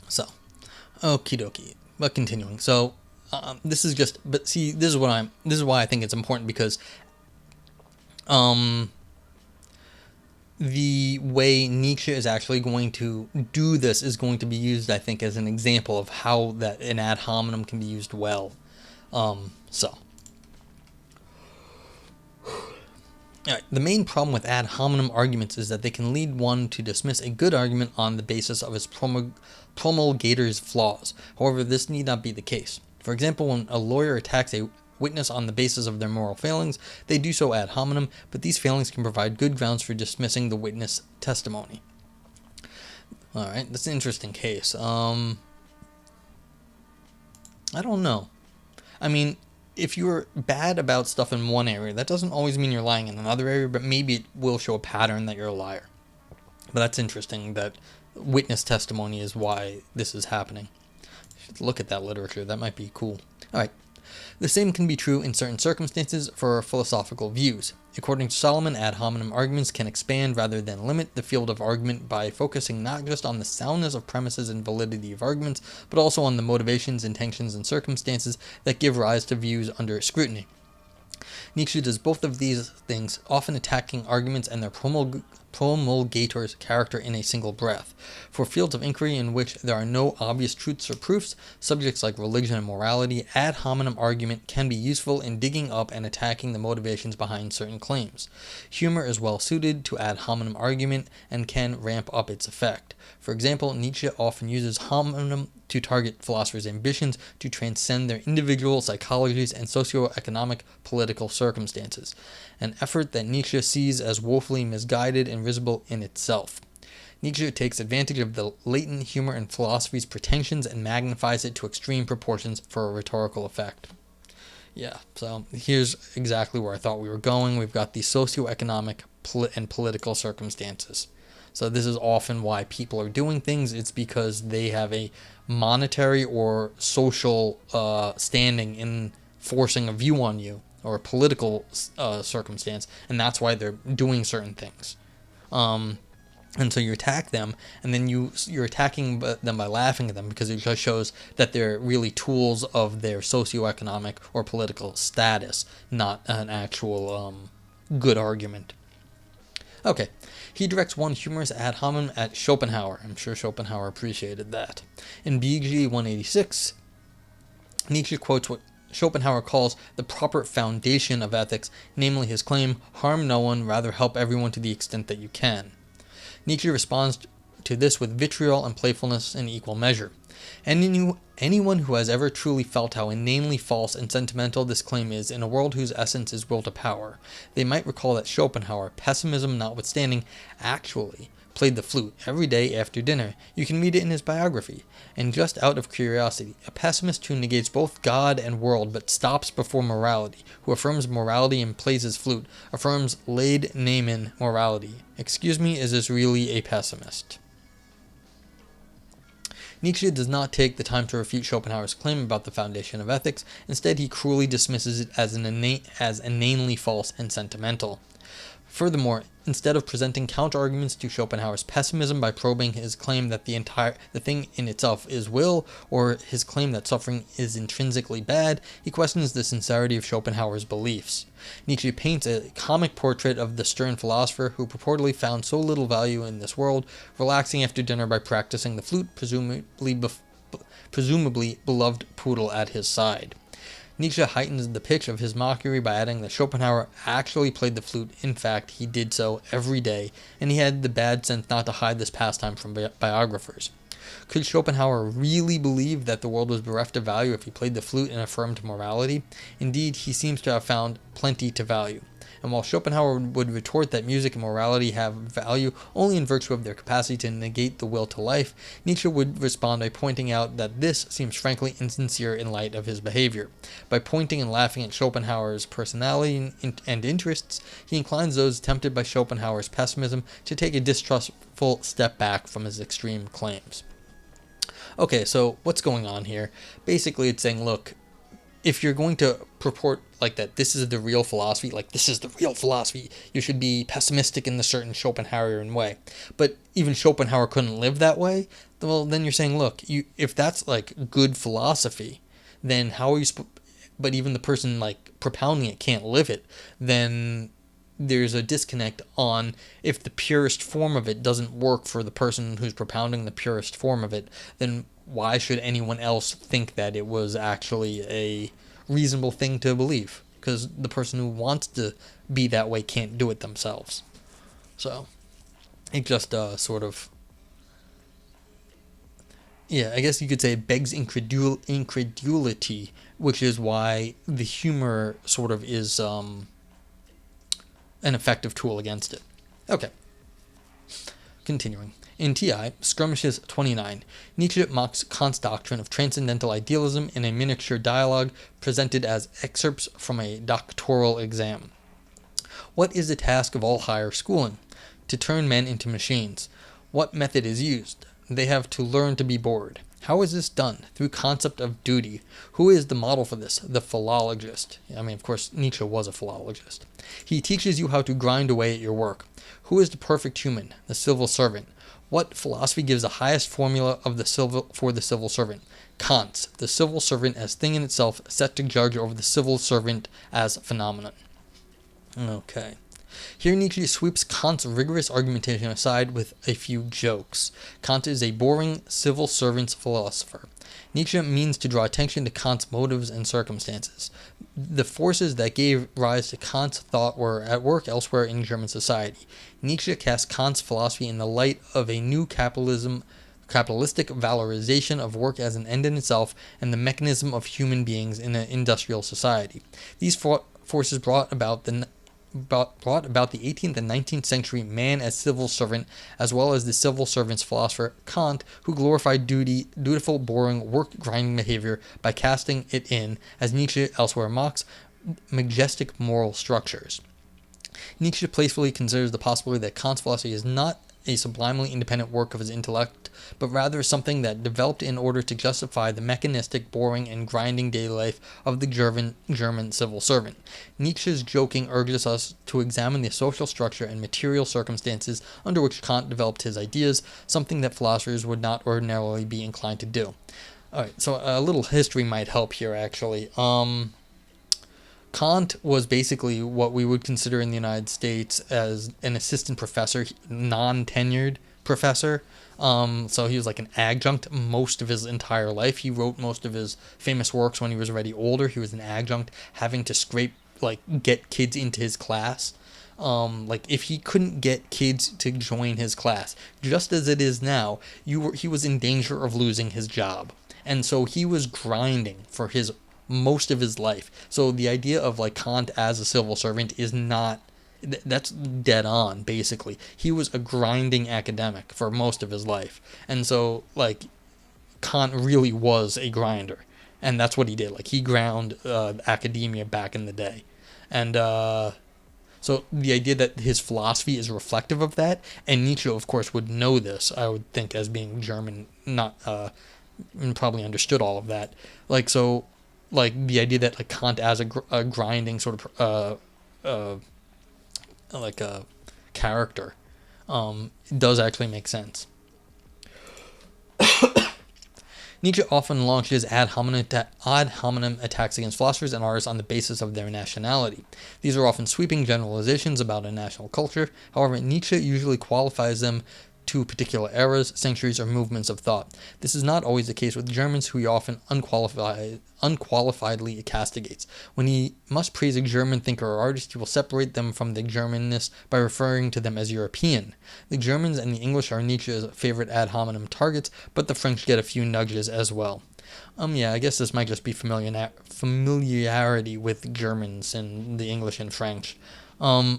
Speaker 1: So, okie dokie. But continuing. So, this is why I think it's important, because the way Nietzsche is actually going to do this is going to be used, I think, as an example of how that an ad hominem can be used well. Alright, the main problem with ad hominem arguments is that they can lead one to dismiss a good argument on the basis of its promulgator's flaws. However, this need not be the case. For example, when a lawyer attacks a witness on the basis of their moral failings, they do so ad hominem, but these failings can provide good grounds for dismissing the witness testimony. Alright, that's an interesting case. I don't know. I mean, if you're bad about stuff in one area, that doesn't always mean you're lying in another area, but maybe it will show a pattern that you're a liar. But that's interesting that witness testimony is why this is happening. Look at that literature. That might be cool. Alright. The same can be true in certain circumstances for philosophical views. According to Solomon, ad hominem arguments can expand rather than limit the field of argument by focusing not just on the soundness of premises and validity of arguments, but also on the motivations, intentions, and circumstances that give rise to views under scrutiny. Nietzsche does both of these things, often attacking arguments and their promulgator's character in a single breath. For fields of inquiry in which there are no obvious truths or proofs, subjects like religion and morality, ad hominem argument can be useful in digging up and attacking the motivations behind certain claims. Humor is well suited to ad hominem argument and can ramp up its effect. For example, Nietzsche often uses hominem to target philosophers' ambitions to transcend their individual psychologies and socio-economic political circumstances, an effort that Nietzsche sees as woefully misguided and risible in itself. Nietzsche takes advantage of the latent humor in philosophy's pretensions and magnifies it to extreme proportions for a rhetorical effect. Yeah, so here's exactly where I thought we were going. We've got the socio-economic and political circumstances. So this is often why people are doing things. It's because they have a monetary or social standing in forcing a view on you, or a political circumstance, and that's why they're doing certain things. And so you attack them, and then you're attacking them by laughing at them, because it just shows that they're really tools of their socioeconomic or political status, not an actual good argument. Okay, he directs one humorous ad hominem at Schopenhauer. I'm sure Schopenhauer appreciated that. In BG 186, Nietzsche quotes what Schopenhauer calls the proper foundation of ethics, namely his claim, harm no one, rather help everyone to the extent that you can. Nietzsche responds to this with vitriol and playfulness in equal measure. Anyone who has ever truly felt how inanely false and sentimental this claim is in a world whose essence is will to power, they might recall that Schopenhauer, pessimism notwithstanding, actually played the flute every day after dinner. You can read it in his biography. And just out of curiosity, a pessimist who negates both God and world but stops before morality, who affirms morality and plays his flute, affirms laid Naaman morality. Excuse me, is this really a pessimist? Nietzsche does not take the time to refute Schopenhauer's claim about the foundation of ethics. Instead, he cruelly dismisses it as inanely false and sentimental. Furthermore, instead of presenting counter-arguments to Schopenhauer's pessimism by probing his claim that the thing in itself is will, or his claim that suffering is intrinsically bad, he questions the sincerity of Schopenhauer's beliefs. Nietzsche paints a comic portrait of the stern philosopher who purportedly found so little value in this world, relaxing after dinner by practicing the flute, presumably beloved poodle at his side. Nietzsche heightens the pitch of his mockery by adding that Schopenhauer actually played the flute. In fact, he did so every day, and he had the bad sense not to hide this pastime from biographers. Could Schopenhauer really believe that the world was bereft of value if he played the flute and affirmed morality? Indeed, he seems to have found plenty to value. And while Schopenhauer would retort that music and morality have value only in virtue of their capacity to negate the will to life, Nietzsche would respond by pointing out that this seems frankly insincere in light of his behavior. By pointing and laughing at Schopenhauer's personality and interests, he inclines those tempted by Schopenhauer's pessimism to take a distrustful step back from his extreme claims. Okay, so what's going on here? Basically, it's saying, look, if you're going to purport like that, this is the real philosophy, you should be pessimistic in the certain Schopenhauerian way. But even Schopenhauer couldn't live that way. Well, then you're saying, look, if that's like good philosophy, then how are you? But even the person like propounding it can't live it. Then there's a disconnect on if the purest form of it doesn't work for the person who's propounding the purest form of it, then why should anyone else think that it was actually a reasonable thing to believe? Because the person who wants to be that way can't do it themselves. So it just sort of, yeah, I guess you could say it begs incredulity, which is why the humor sort of is an effective tool against it. Okay, continuing. In T.I., Skirmishes 29, Nietzsche mocks Kant's doctrine of transcendental idealism in a miniature dialogue presented as excerpts from a doctoral exam. What is the task of all higher schooling? To turn men into machines. What method is used? They have to learn to be bored. How is this done? Through concept of duty. Who is the model for this? The philologist. I mean, of course, Nietzsche was a philologist. He teaches you how to grind away at your work. Who is the perfect human? The civil servant. What philosophy gives the highest formula of for the civil servant? Kant, the civil servant as thing in itself, set to judge over the civil servant as phenomenon. Okay. Here Nietzsche sweeps Kant's rigorous argumentation aside with a few jokes. Kant is a boring civil servant's philosopher. Nietzsche means to draw attention to Kant's motives and circumstances. The forces that gave rise to Kant's thought were at work elsewhere in German society. Nietzsche casts Kant's philosophy in the light of a new capitalistic valorization of work as an end in itself and the mechanism of human beings in an industrial society. These forces brought about the 18th and 19th century man as civil servant, as well as the civil servant's philosopher Kant, who glorified dutiful, boring, work-grinding behavior by casting it in, as Nietzsche elsewhere mocks, majestic moral structures. Nietzsche playfully considers the possibility that Kant's philosophy is not a sublimely independent work of his intellect, but rather something that developed in order to justify the mechanistic, boring, and grinding daily life of the German civil servant. Nietzsche's joking urges us to examine the social structure and material circumstances under which Kant developed his ideas, something that philosophers would not ordinarily be inclined to do. Alright, so a little history might help here, actually. Kant was basically what we would consider in the United States as an assistant professor, non-tenured professor. So he was like an adjunct most of his entire life. He wrote most of his famous works when he was already older. He was an adjunct, having to get kids into his class. If he couldn't get kids to join his class, just as it is now, he was in danger of losing his job. And so he was grinding for most of his life. So the idea of Kant as a civil servant is not, that's dead on, basically. He was a grinding academic for most of his life. And so Kant really was a grinder. And that's what he did. He ground academia back in the day. And so the idea that his philosophy is reflective of that, and Nietzsche of course would know this, I would think, as being German, not probably understood all of that. The idea that Kant as a grinding sort of a character does actually make sense. Nietzsche often launches ad hominem attacks against philosophers and artists on the basis of their nationality. These are often sweeping generalizations about a national culture. However, Nietzsche usually qualifies them to particular eras, centuries, or movements of thought. This is not always the case with Germans, who he often unqualifiedly castigates. When he must praise a German thinker or artist, he will separate them from the Germanness by referring to them as European. The Germans and the English are Nietzsche's favorite ad hominem targets, but the French get a few nudges as well. I guess this might just be familiarity with Germans and the English and French. I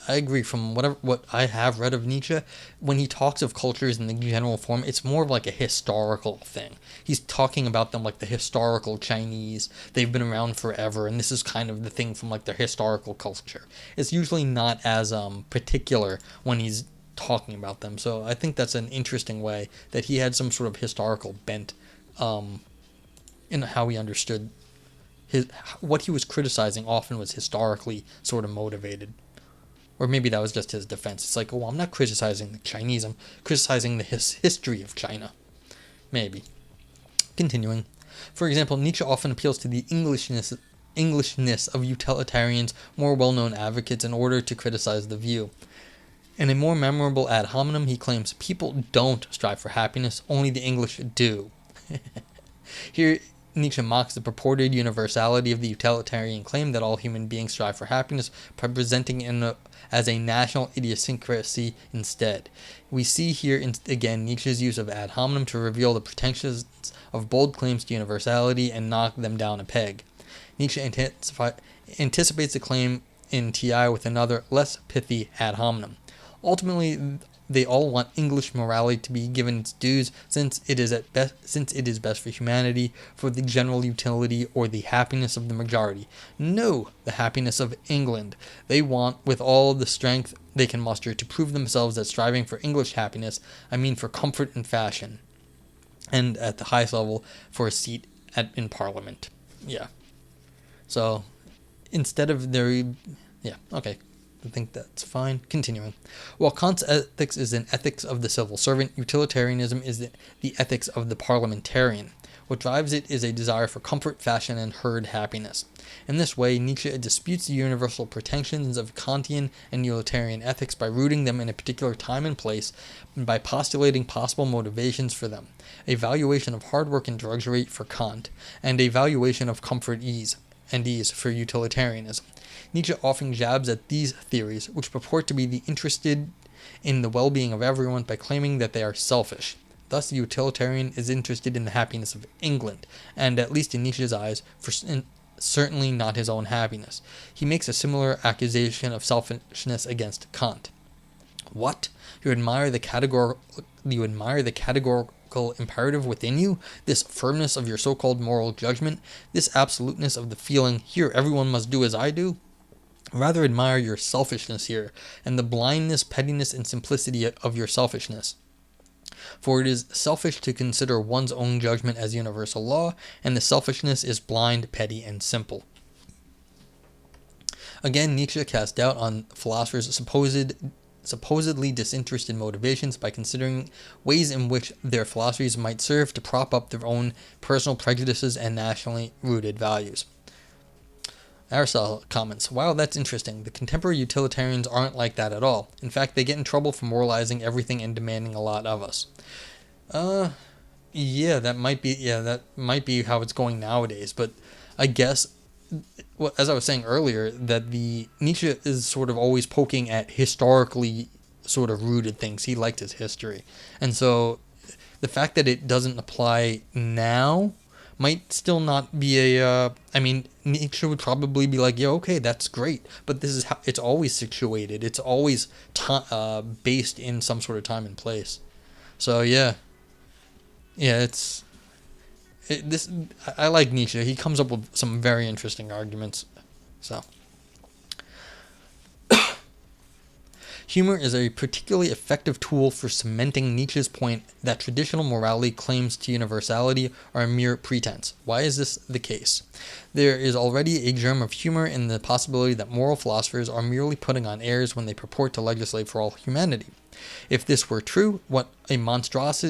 Speaker 1: agree. From what I have read of Nietzsche, when he talks of cultures in the general form, it's more of a historical thing. He's talking about them like the historical Chinese. They've been around forever, and this is kind of the thing from their historical culture. It's usually not as particular when he's talking about them. So I think that's an interesting way that he had some sort of historical bent in how he understood what he was criticizing. Often was historically sort of motivated. Or maybe that was just his defense. It's I'm not criticizing the Chinese, I'm criticizing the history of China. Maybe. Continuing. For example, Nietzsche often appeals to the Englishness of utilitarians, more well-known advocates, in order to criticize the view. In a more memorable ad hominem, he claims, "People don't strive for happiness, only the English do." Here, Nietzsche mocks the purported universality of the utilitarian claim that all human beings strive for happiness by presenting it as a national idiosyncrasy instead. We see here again Nietzsche's use of ad hominem to reveal the pretensions of bold claims to universality and knock them down a peg. Nietzsche anticipates the claim in T.I. with another, less pithy ad hominem. Ultimately, they all want English morality to be given its dues, since it is best for humanity, for the general utility, or the happiness of the majority. No, the happiness of England. They want, with all the strength they can muster, to prove themselves that striving for English happiness, for comfort and fashion, and at the highest level, for a seat in Parliament. Yeah. So, instead of okay. I think that's fine. Continuing. While Kant's ethics is an ethics of the civil servant, utilitarianism is the ethics of the parliamentarian. What drives it is a desire for comfort, fashion, and herd happiness. In this way, Nietzsche disputes the universal pretensions of Kantian and utilitarian ethics by rooting them in a particular time and place, and by postulating possible motivations for them. A valuation of hard work and drudgery for Kant, and a valuation of comfort and ease for utilitarianism. Nietzsche often jabs at these theories, which purport to be interested in the well-being of everyone, by claiming that they are selfish. Thus, the utilitarian is interested in the happiness of England, and, at least in Nietzsche's eyes, certainly not his own happiness. He makes a similar accusation of selfishness against Kant. What? You admire the categorical imperative within you? This firmness of your so-called moral judgment? This absoluteness of the feeling, here everyone must do as I do? Rather admire your selfishness here, and the blindness, pettiness, and simplicity of your selfishness. For it is selfish to consider one's own judgment as universal law, and the selfishness is blind, petty, and simple. Again, Nietzsche cast doubt on philosophers' supposedly disinterested motivations by considering ways in which their philosophies might serve to prop up their own personal prejudices and nationally rooted values. Aristotle comments, wow, that's interesting. The contemporary utilitarians aren't like that at all. In fact, they get in trouble for moralizing everything and demanding a lot of us. That might be how it's going nowadays, but I guess, well, as I was saying earlier, that the Nietzsche is sort of always poking at historically sort of rooted things. He liked his history. And so the fact that it doesn't apply now might still not be Nietzsche would probably be like, yeah, okay, that's great, but this is how it's always situated. It's always based in some sort of time and place. So I like Nietzsche. He comes up with some very interesting arguments. So humor is a particularly effective tool for cementing Nietzsche's point that traditional morality claims to universality are a mere pretense. Why is this the case? There is already a germ of humor in the possibility that moral philosophers are merely putting on airs when they purport to legislate for all humanity. If this were true, what a monstrous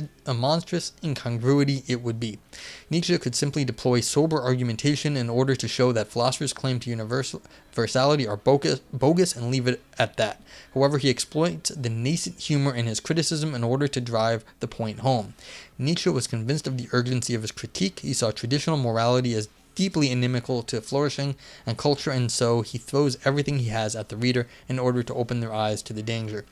Speaker 1: incongruity it would be. Nietzsche could simply deploy sober argumentation in order to show that philosophers' claim to universality are bogus and leave it at that. However, he exploits the nascent humor in his criticism in order to drive the point home. Nietzsche was convinced of the urgency of his critique. He saw traditional morality as deeply inimical to flourishing and culture, and so he throws everything he has at the reader in order to open their eyes to the danger.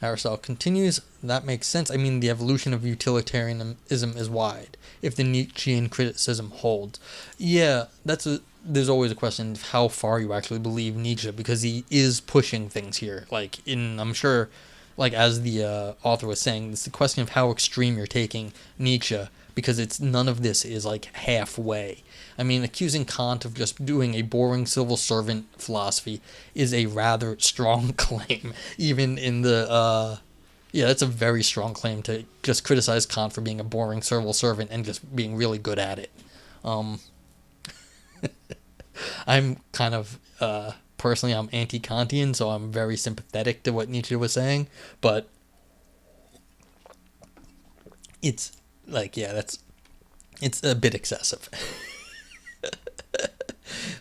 Speaker 1: Aristotle continues, that makes sense. I mean, the evolution of utilitarianism is wide, if the Nietzschean criticism holds. Yeah, there's always a question of how far you actually believe Nietzsche, because he is pushing things here. I'm sure, as the author was saying, it's the question of how extreme you're taking Nietzsche, because none of this is halfway. I mean, accusing Kant of just doing a boring civil servant philosophy is a rather strong claim. Even in that's a very strong claim to just criticize Kant for being a boring civil servant and just being really good at it. I'm kind of, personally, I'm anti-Kantian, so I'm very sympathetic to what Nietzsche was saying, but it's a bit excessive.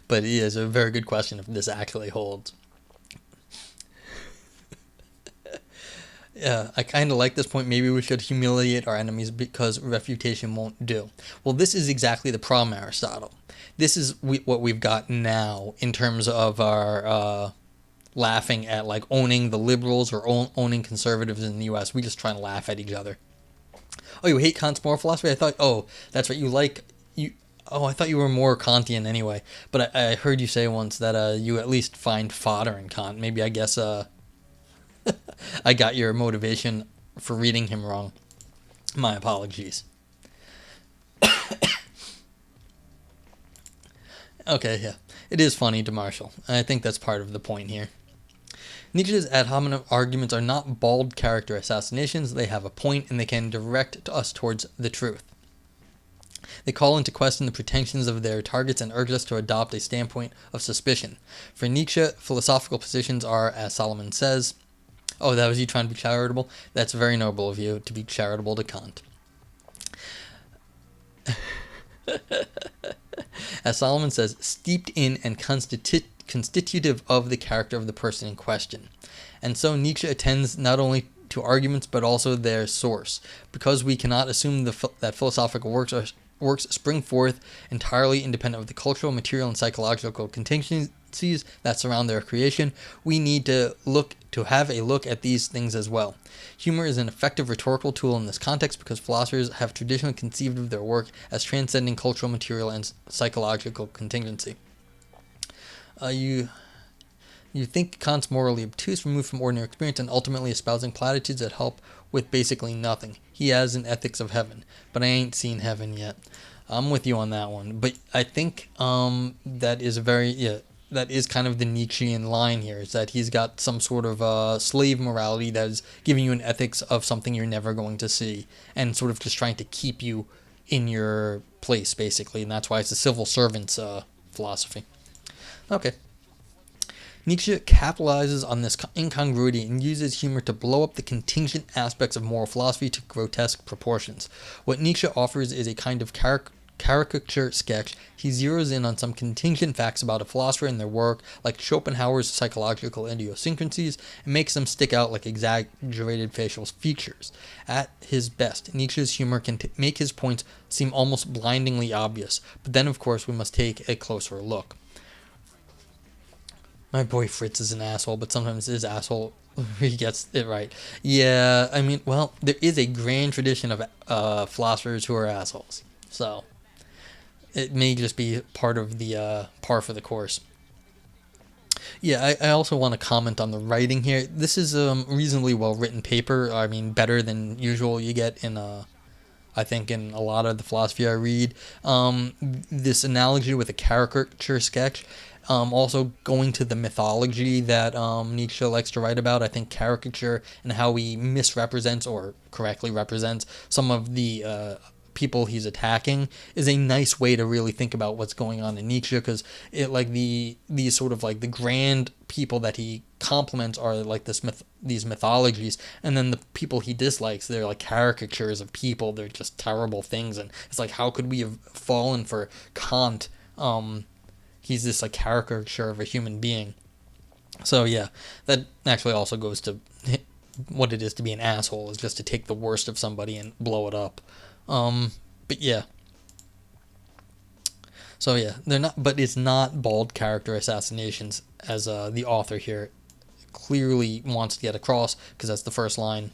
Speaker 1: But it is a very good question if this actually holds. I kind of like this point. Maybe we should humiliate our enemies because refutation won't do. Well, this is exactly the problem, Aristotle. This is what we've got now in terms of our laughing at owning the liberals or owning conservatives in the U.S. We just try and laugh at each other. Oh, you hate Kant's moral philosophy? I thought, that's right. I thought you were more Kantian anyway. But I heard you say once that you at least find fodder in Kant. Maybe I guess I got your motivation for reading him wrong. My apologies. Okay, yeah. It is funny to Marshall. I think that's part of the point here. Nietzsche's ad hominem arguments are not bald character assassinations. They have a point and they can direct us towards the truth. They call into question the pretensions of their targets and urge us to adopt a standpoint of suspicion. For Nietzsche, philosophical positions are, as Solomon says, oh, that was you trying to be charitable? That's very noble of you to be charitable to Kant. As Solomon says, steeped in and constitutive of the character of the person in question. And so Nietzsche attends not only to arguments but also their source, because we cannot assume that philosophical works spring forth entirely independent of the cultural, material, and psychological contingencies that surround their creation. We need to have a look at these things as well. Humor is an effective rhetorical tool in this context because philosophers have traditionally conceived of their work as transcending cultural, material, and psychological contingency. You think Kant's morally obtuse, removed from ordinary experience, and ultimately espousing platitudes that help with basically nothing. He has an ethics of heaven, but I ain't seen heaven yet. I'm with you on that one. But I think that is kind of the Nietzschean line here, is that he's got some sort of slave morality that is giving you an ethics of something you're never going to see, and sort of just trying to keep you in your place, basically. And that's why it's a civil servant's philosophy. Okay. Nietzsche capitalizes on this incongruity and uses humor to blow up the contingent aspects of moral philosophy to grotesque proportions. What Nietzsche offers is a kind of caricature sketch. He zeroes in on some contingent facts about a philosopher and their work, like Schopenhauer's psychological idiosyncrasies, and makes them stick out like exaggerated facial features. At his best, Nietzsche's humor can make his points seem almost blindingly obvious, but then of course we must take a closer look. My boy Fritz is an asshole, but sometimes his asshole, he gets it right. Yeah, I mean, well, there is a grand tradition of philosophers who are assholes. So, it may just be part of the par for the course. Yeah, I also want to comment on the writing here. This is a reasonably well-written paper. I mean, better than usual you get in I think in a lot of the philosophy I read. This analogy with a caricature sketch. Also going to the mythology that Nietzsche likes to write about. I think caricature and how he misrepresents or correctly represents some of the people he's attacking is a nice way to really think about what's going on in Nietzsche, because it like these sort of like the grand people that he compliments are like these mythologies, and then the people he dislikes, they're like caricatures of people. They're just terrible things, and it's like, how could we have fallen for Kant? He's this like caricature of a human being. So yeah, that actually also goes to what it is to be an asshole, is just to take the worst of somebody and blow it up. But yeah. So yeah, they're not, but it's not bald character assassinations, as the author here clearly wants to get across, because that's the first line.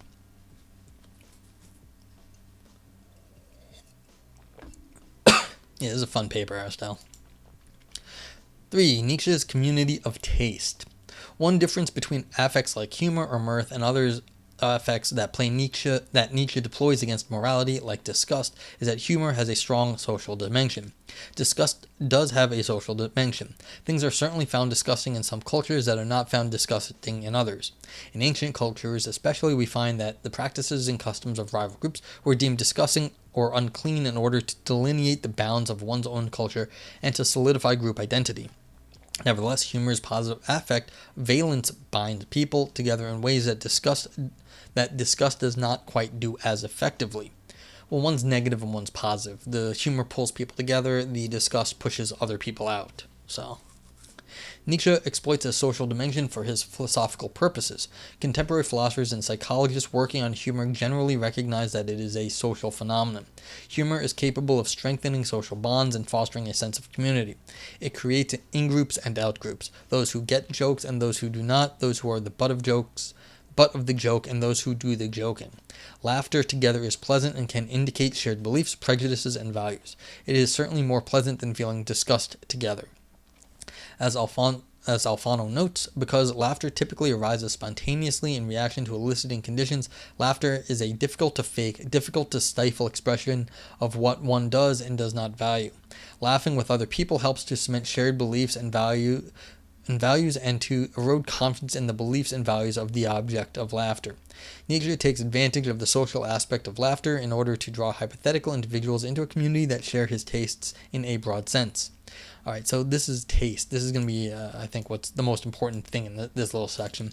Speaker 1: Yeah, this is a fun paper, Aristotle. 3. Nietzsche's community of taste. One difference between affects like humor or mirth and others affects that Nietzsche deploys against morality, like disgust, is that humor has a strong social dimension. Disgust does have a social dimension. Things are certainly found disgusting in some cultures that are not found disgusting in others. In ancient cultures especially, we find that the practices and customs of rival groups were deemed disgusting or unclean in order to delineate the bounds of one's own culture and to solidify group identity. Nevertheless, humor's positive affect valence binds people together in ways that disgust does not quite do as effectively. Well, one's negative and one's positive. The humor pulls people together, the disgust pushes other people out. So, Nietzsche exploits a social dimension for his philosophical purposes. Contemporary philosophers and psychologists working on humor generally recognize that it is a social phenomenon. Humor is capable of strengthening social bonds and fostering a sense of community. It creates in-groups and out-groups, those who get jokes and those who do not, those who are the butt of the joke and those who do the joking. Laughter together is pleasant and can indicate shared beliefs, prejudices, and values. It is certainly more pleasant than feeling disgust together. As Alfano notes, because laughter typically arises spontaneously in reaction to eliciting conditions, laughter is a difficult to fake, difficult to stifle expression of what one does and does not value. Laughing with other people helps to cement shared beliefs and and values and to erode confidence in the beliefs and values of the object of laughter. Nietzsche takes advantage of the social aspect of laughter in order to draw hypothetical individuals into a community that share his tastes in a broad sense. All right, so this is taste. This is going to be, I think, what's the most important thing in this little section.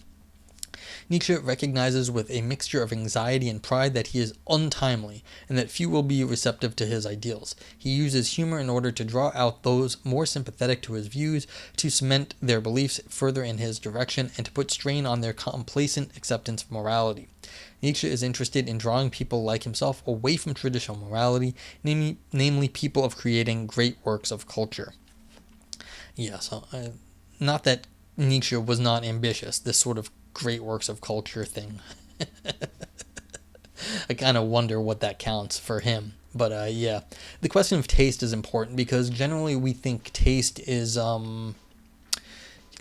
Speaker 1: Nietzsche recognizes with a mixture of anxiety and pride that he is untimely and that few will be receptive to his ideals. He uses humor in order to draw out those more sympathetic to his views, to cement their beliefs further in his direction, and to put strain on their complacent acceptance of morality. Nietzsche is interested in drawing people like himself away from traditional morality, namely people of creating great works of culture. Yeah, so not that Nietzsche was not ambitious, this sort of great works of culture thing. I kind of wonder what that counts for him. But yeah, the question of taste is important because generally we think taste is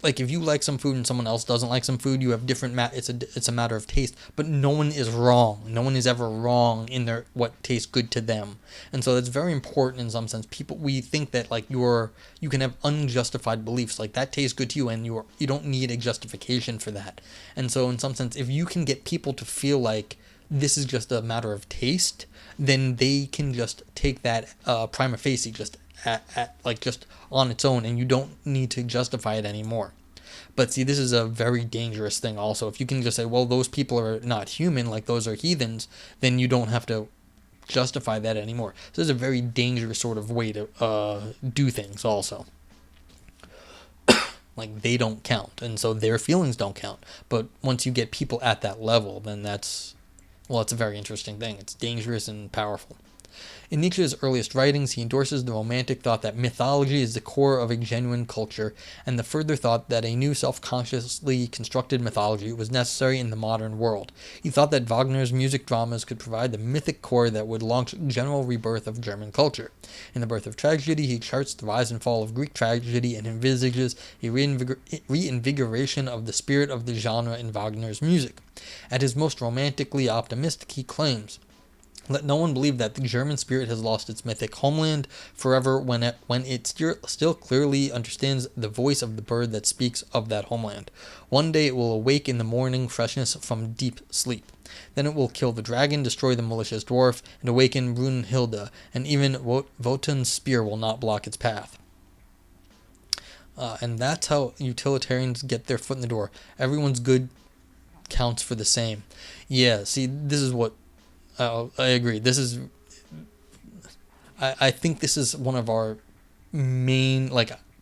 Speaker 1: like if you like some food and someone else doesn't like some food, you have different it's a matter of taste, but no one is wrong. No one is ever wrong in their what tastes good to them. And so that's very important in some sense. We think that like you can have unjustified beliefs, like that tastes good to you and you don't need a justification for that. And so in some sense, if you can get people to feel like this is just a matter of taste, then they can just take that prima facie just just on its own, and you don't need to justify it anymore. But see, this is a very dangerous thing also. If you can just say, well, those people are not human, like those are heathens, then you don't have to justify that anymore. So this is a very dangerous sort of way to do things also. Like they don't count, and so their feelings don't count. But once you get people at that level, then it's a very interesting thing. It's dangerous and powerful. In Nietzsche's earliest writings, he endorses the romantic thought that mythology is the core of a genuine culture, and the further thought that a new self-consciously constructed mythology was necessary in the modern world. He thought that Wagner's music dramas could provide the mythic core that would launch general rebirth of German culture. In The Birth of Tragedy, he charts the rise and fall of Greek tragedy and envisages a reinvigoration of the spirit of the genre in Wagner's music. At his most romantically optimistic, he claims, "Let no one believe that the German spirit has lost its mythic homeland forever when it still clearly understands the voice of the bird that speaks of that homeland. One day it will awake in the morning freshness from deep sleep. Then it will kill the dragon, destroy the malicious dwarf, and awaken Brunhilde, and even Wotan's spear will not block its path." And that's how utilitarians get their foot in the door. Everyone's good counts for the same. Yeah, see, this is what I agree. I think this is one of our main,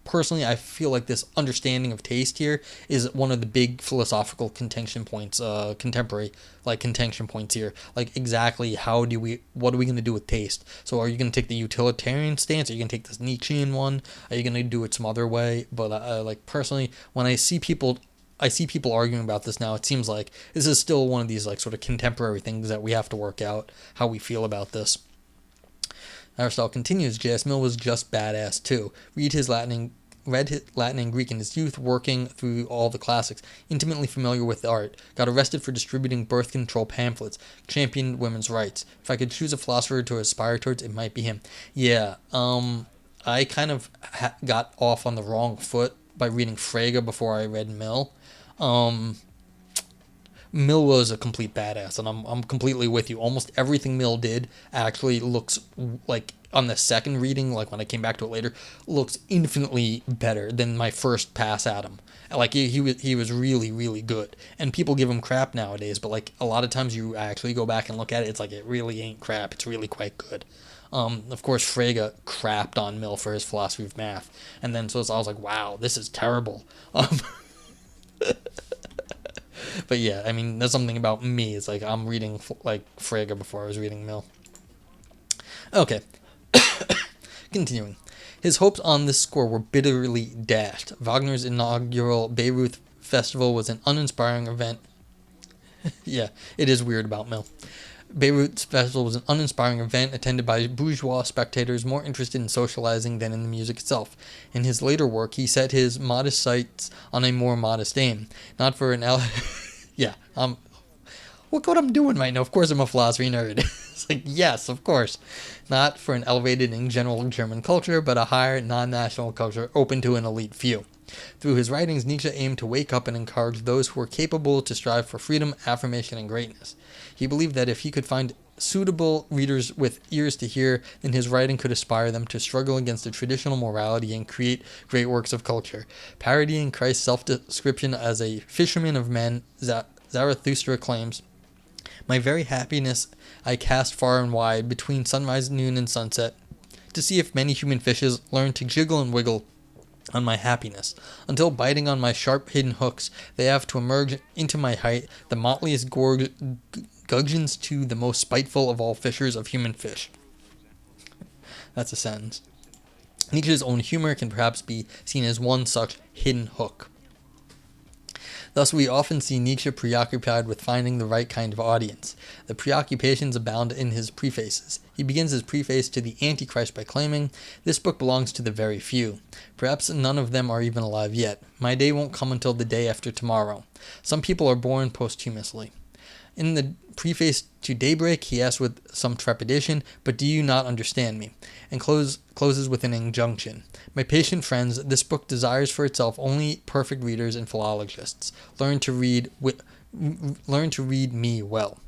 Speaker 1: personally, I feel like this understanding of taste here is one of the big philosophical contention points, contemporary, contention points here. Like, exactly what are we going to do with taste? So are you going to take the utilitarian stance? Are you going to take this Nietzschean one? Are you going to do it some other way? But, personally, when I see people arguing about this now, it seems like this is still one of these sort of contemporary things that we have to work out how we feel about this. Aristotle continues, J.S. Mill was just badass too. Read Latin and Greek in his youth, working through all the classics, intimately familiar with the art, got arrested for distributing birth control pamphlets, championed women's rights. If I could choose a philosopher to aspire towards, it might be him. Yeah, I kind of got off on the wrong foot by reading Frege before I read Mill. Mill was a complete badass, and I'm completely with you. Almost everything Mill did actually looks like, on the second reading, when I came back to it later, looks infinitely better than my first pass at him. He was really, really good. And people give him crap nowadays, but a lot of times you actually go back and look at it, it's it really ain't crap. It's really quite good. Of course, Frege crapped on Mill for his philosophy of math, and then so I was like, wow, this is terrible. But yeah, I mean, there's something about me. It's I'm reading Frege before I was reading Mill. Okay. Continuing. His hopes on this score were bitterly dashed. Wagner's inaugural Bayreuth Festival was an uninspiring event. Yeah, it is weird about Mill. Bayreuth Festival was an uninspiring event attended by bourgeois spectators more interested in socializing than in the music itself. In his later work, he set his modest sights on a more modest aim. Not for an look what I'm doing right now. Of course I'm a philosophy nerd. It's yes, of course. Not for an elevated and general German culture, but a higher, non-national culture open to an elite few. Through his writings, Nietzsche aimed to wake up and encourage those who were capable to strive for freedom, affirmation, and greatness. He believed that if he could find suitable readers with ears to hear, then his writing could inspire them to struggle against the traditional morality and create great works of culture. Parodying Christ's self-description as a fisherman of men, Zarathustra claims, "My very happiness I cast far and wide, between sunrise, noon, and sunset, to see if many human fishes learn to jiggle and wiggle on my happiness, until biting on my sharp hidden hooks, they have to emerge into my height, the motliest gudgeons to the most spiteful of all fishers of human fish." That's a sentence. Nietzsche's own humor can perhaps be seen as one such hidden hook. Thus, we often see Nietzsche preoccupied with finding the right kind of audience. The preoccupations abound in his prefaces. He begins his preface to the Antichrist by claiming, "This book belongs to the very few. Perhaps none of them are even alive yet. My day won't come until the day after tomorrow. Some people are born posthumously." In the preface to Daybreak, he asks with some trepidation, "But do you not understand me?" and closes with an injunction. "My patient friends, this book desires for itself only perfect readers and philologists. Learn to read me well."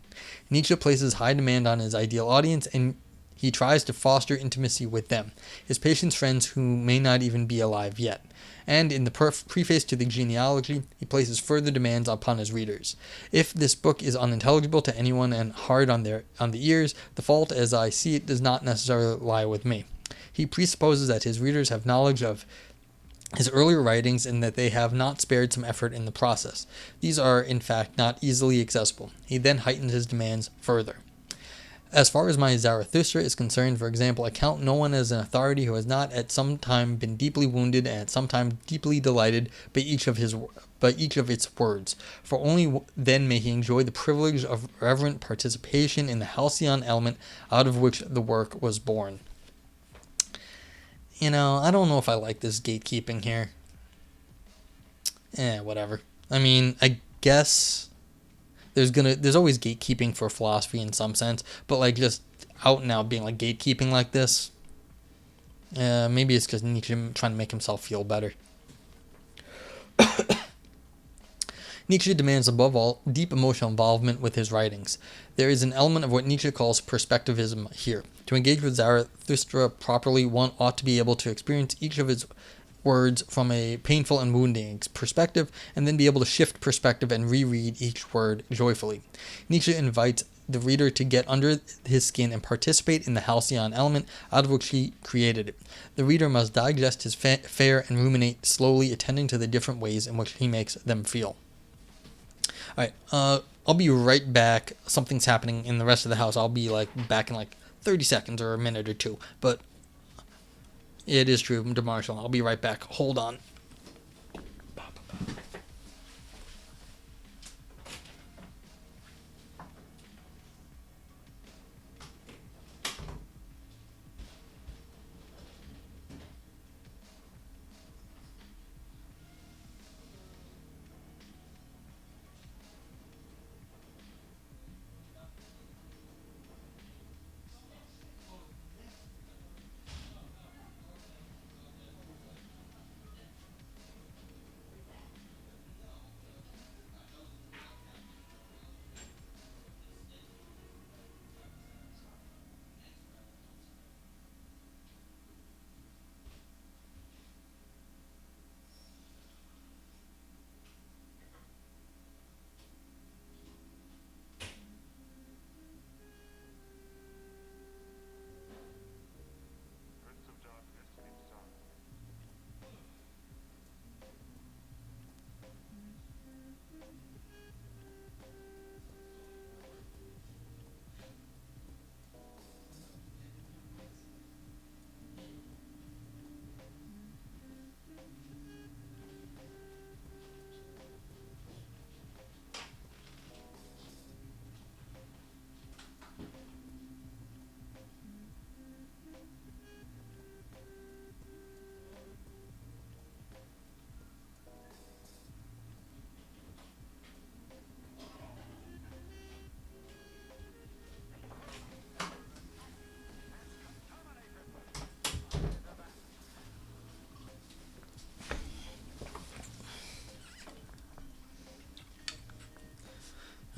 Speaker 1: Nietzsche places high demand on his ideal audience, and he tries to foster intimacy with them, his patient's friends who may not even be alive yet. And in the preface to the genealogy, he places further demands upon his readers. "If this book is unintelligible to anyone and hard on the ears, the fault, as I see it, does not necessarily lie with me." He presupposes that his readers have knowledge of his earlier writings and that they have not spared some effort in the process. These are, in fact, not easily accessible. He then heightens his demands further. "As far as my Zarathustra is concerned, for example, I count no one as an authority who has not at some time been deeply wounded and at some time deeply delighted by each of its words, for only then may he enjoy the privilege of reverent participation in the halcyon element out of which the work was born." I don't know if I like this gatekeeping here. Whatever. I mean, I guess there's always gatekeeping for philosophy in some sense, but like just out and out being like gatekeeping like this, maybe it's because Nietzsche trying to make himself feel better. Nietzsche demands above all deep emotional involvement with his writings. There is an element of what Nietzsche calls perspectivism here. To engage with Zarathustra properly, one ought to be able to experience each of his words from a painful and wounding perspective, and then be able to shift perspective and reread each word joyfully. Nietzsche invites the reader to get under his skin and participate in the halcyon element out of which he created it. The reader must digest his fare and ruminate slowly, attending to the different ways in which he makes them feel. Alright, I'll be right back. Something's happening in the rest of the house. I'll be back in 30 seconds or a minute or two, but it is true, DeMarshall. I'll be right back. Hold on.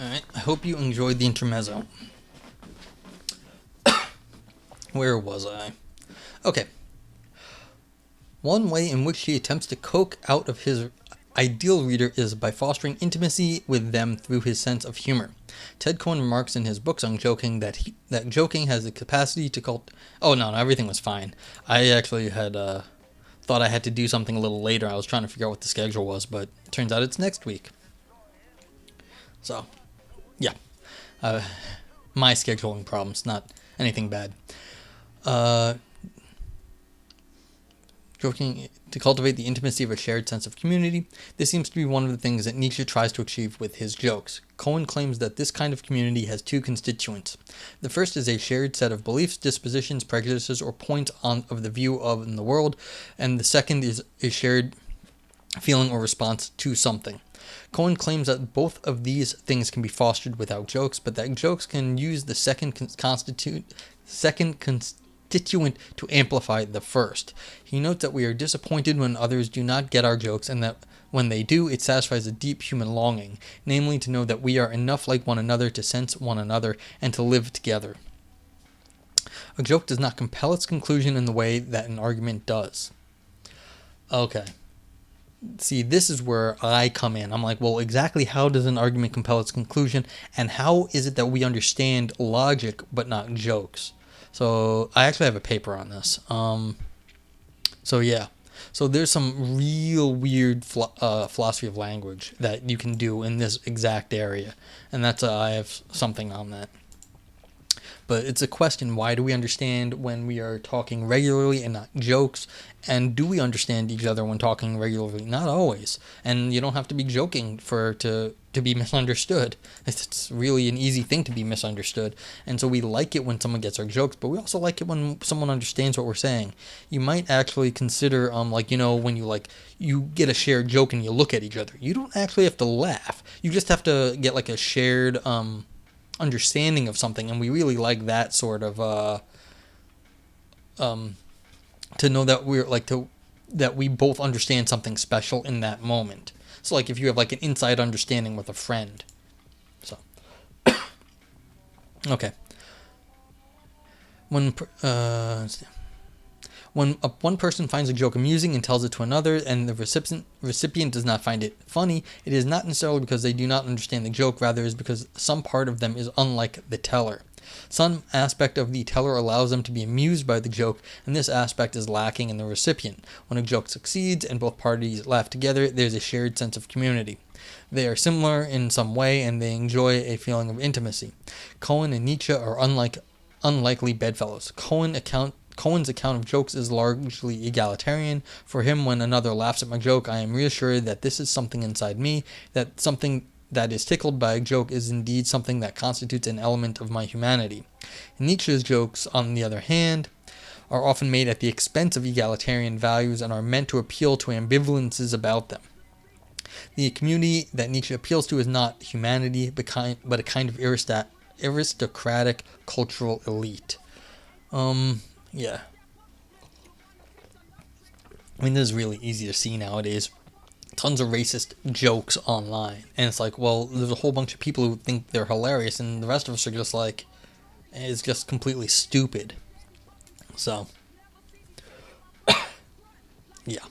Speaker 1: Alright, I hope you enjoyed the intermezzo. Where was I? Okay. One way in which he attempts to coax out of his ideal reader is by fostering intimacy with them through his sense of humor. Ted Cohen remarks in his books on joking that joking has the capacity to Oh, no, everything was fine. I actually had thought I had to do something a little later. I was trying to figure out what the schedule was, but it turns out it's next week. So, yeah. My scheduling problems, not anything bad. Joking to cultivate the intimacy of a shared sense of community. This seems to be one of the things that Nietzsche tries to achieve with his jokes. Cohen claims that this kind of community has two constituents. The first is a shared set of beliefs, dispositions, prejudices, or points of the view of in the world, and the second is a shared feeling or response to something. Cohen claims that both of these things can be fostered without jokes, but that jokes can use the second constituent to amplify the first. He notes that we are disappointed when others do not get our jokes, and that when they do, it satisfies a deep human longing, namely to know that we are enough like one another to sense one another and to live together. A joke does not compel its conclusion in the way that an argument does. Okay. See, this is where I come in. I'm like, well, exactly how does an argument compel its conclusion, and how is it that we understand logic but not jokes? So I actually have a paper on this. So yeah. So there's some real weird philosophy of language that you can do in this exact area. And that's I have something on that. But it's a question, why do we understand when we are talking regularly and not jokes? And do we understand each other when talking regularly? Not always. And you don't have to be joking to be misunderstood. It's really an easy thing to be misunderstood. And so we like it when someone gets our jokes, but we also like it when someone understands what we're saying. You might actually consider, when you get a shared joke and you look at each other. You don't actually have to laugh. You just have to get like a shared understanding of something, and we really like that sort of to know that that we both understand something special in that moment. So like if you have like an inside understanding with a friend. So okay. When one person finds a joke amusing and tells it to another, and the recipient does not find it funny, it is not necessarily because they do not understand the joke, rather it is because some part of them is unlike the teller. Some aspect of the teller allows them to be amused by the joke, and this aspect is lacking in the recipient. When a joke succeeds and both parties laugh together, there's a shared sense of community. They are similar in some way, and they enjoy a feeling of intimacy. Cohen and Nietzsche are unlikely bedfellows. Cohen's account of jokes is largely egalitarian. For him, when another laughs at my joke, I am reassured that this is something inside me, that something that is tickled by a joke is indeed something that constitutes an element of my humanity. Nietzsche's jokes, on the other hand, are often made at the expense of egalitarian values and are meant to appeal to ambivalences about them. The community that Nietzsche appeals to is not humanity, but a kind of aristocratic cultural elite. Yeah. I mean, this is really easy to see nowadays. Tons of racist jokes online. And it's like, well, there's a whole bunch of people who think they're hilarious, and the rest of us are just like, it's just completely stupid. So, yeah.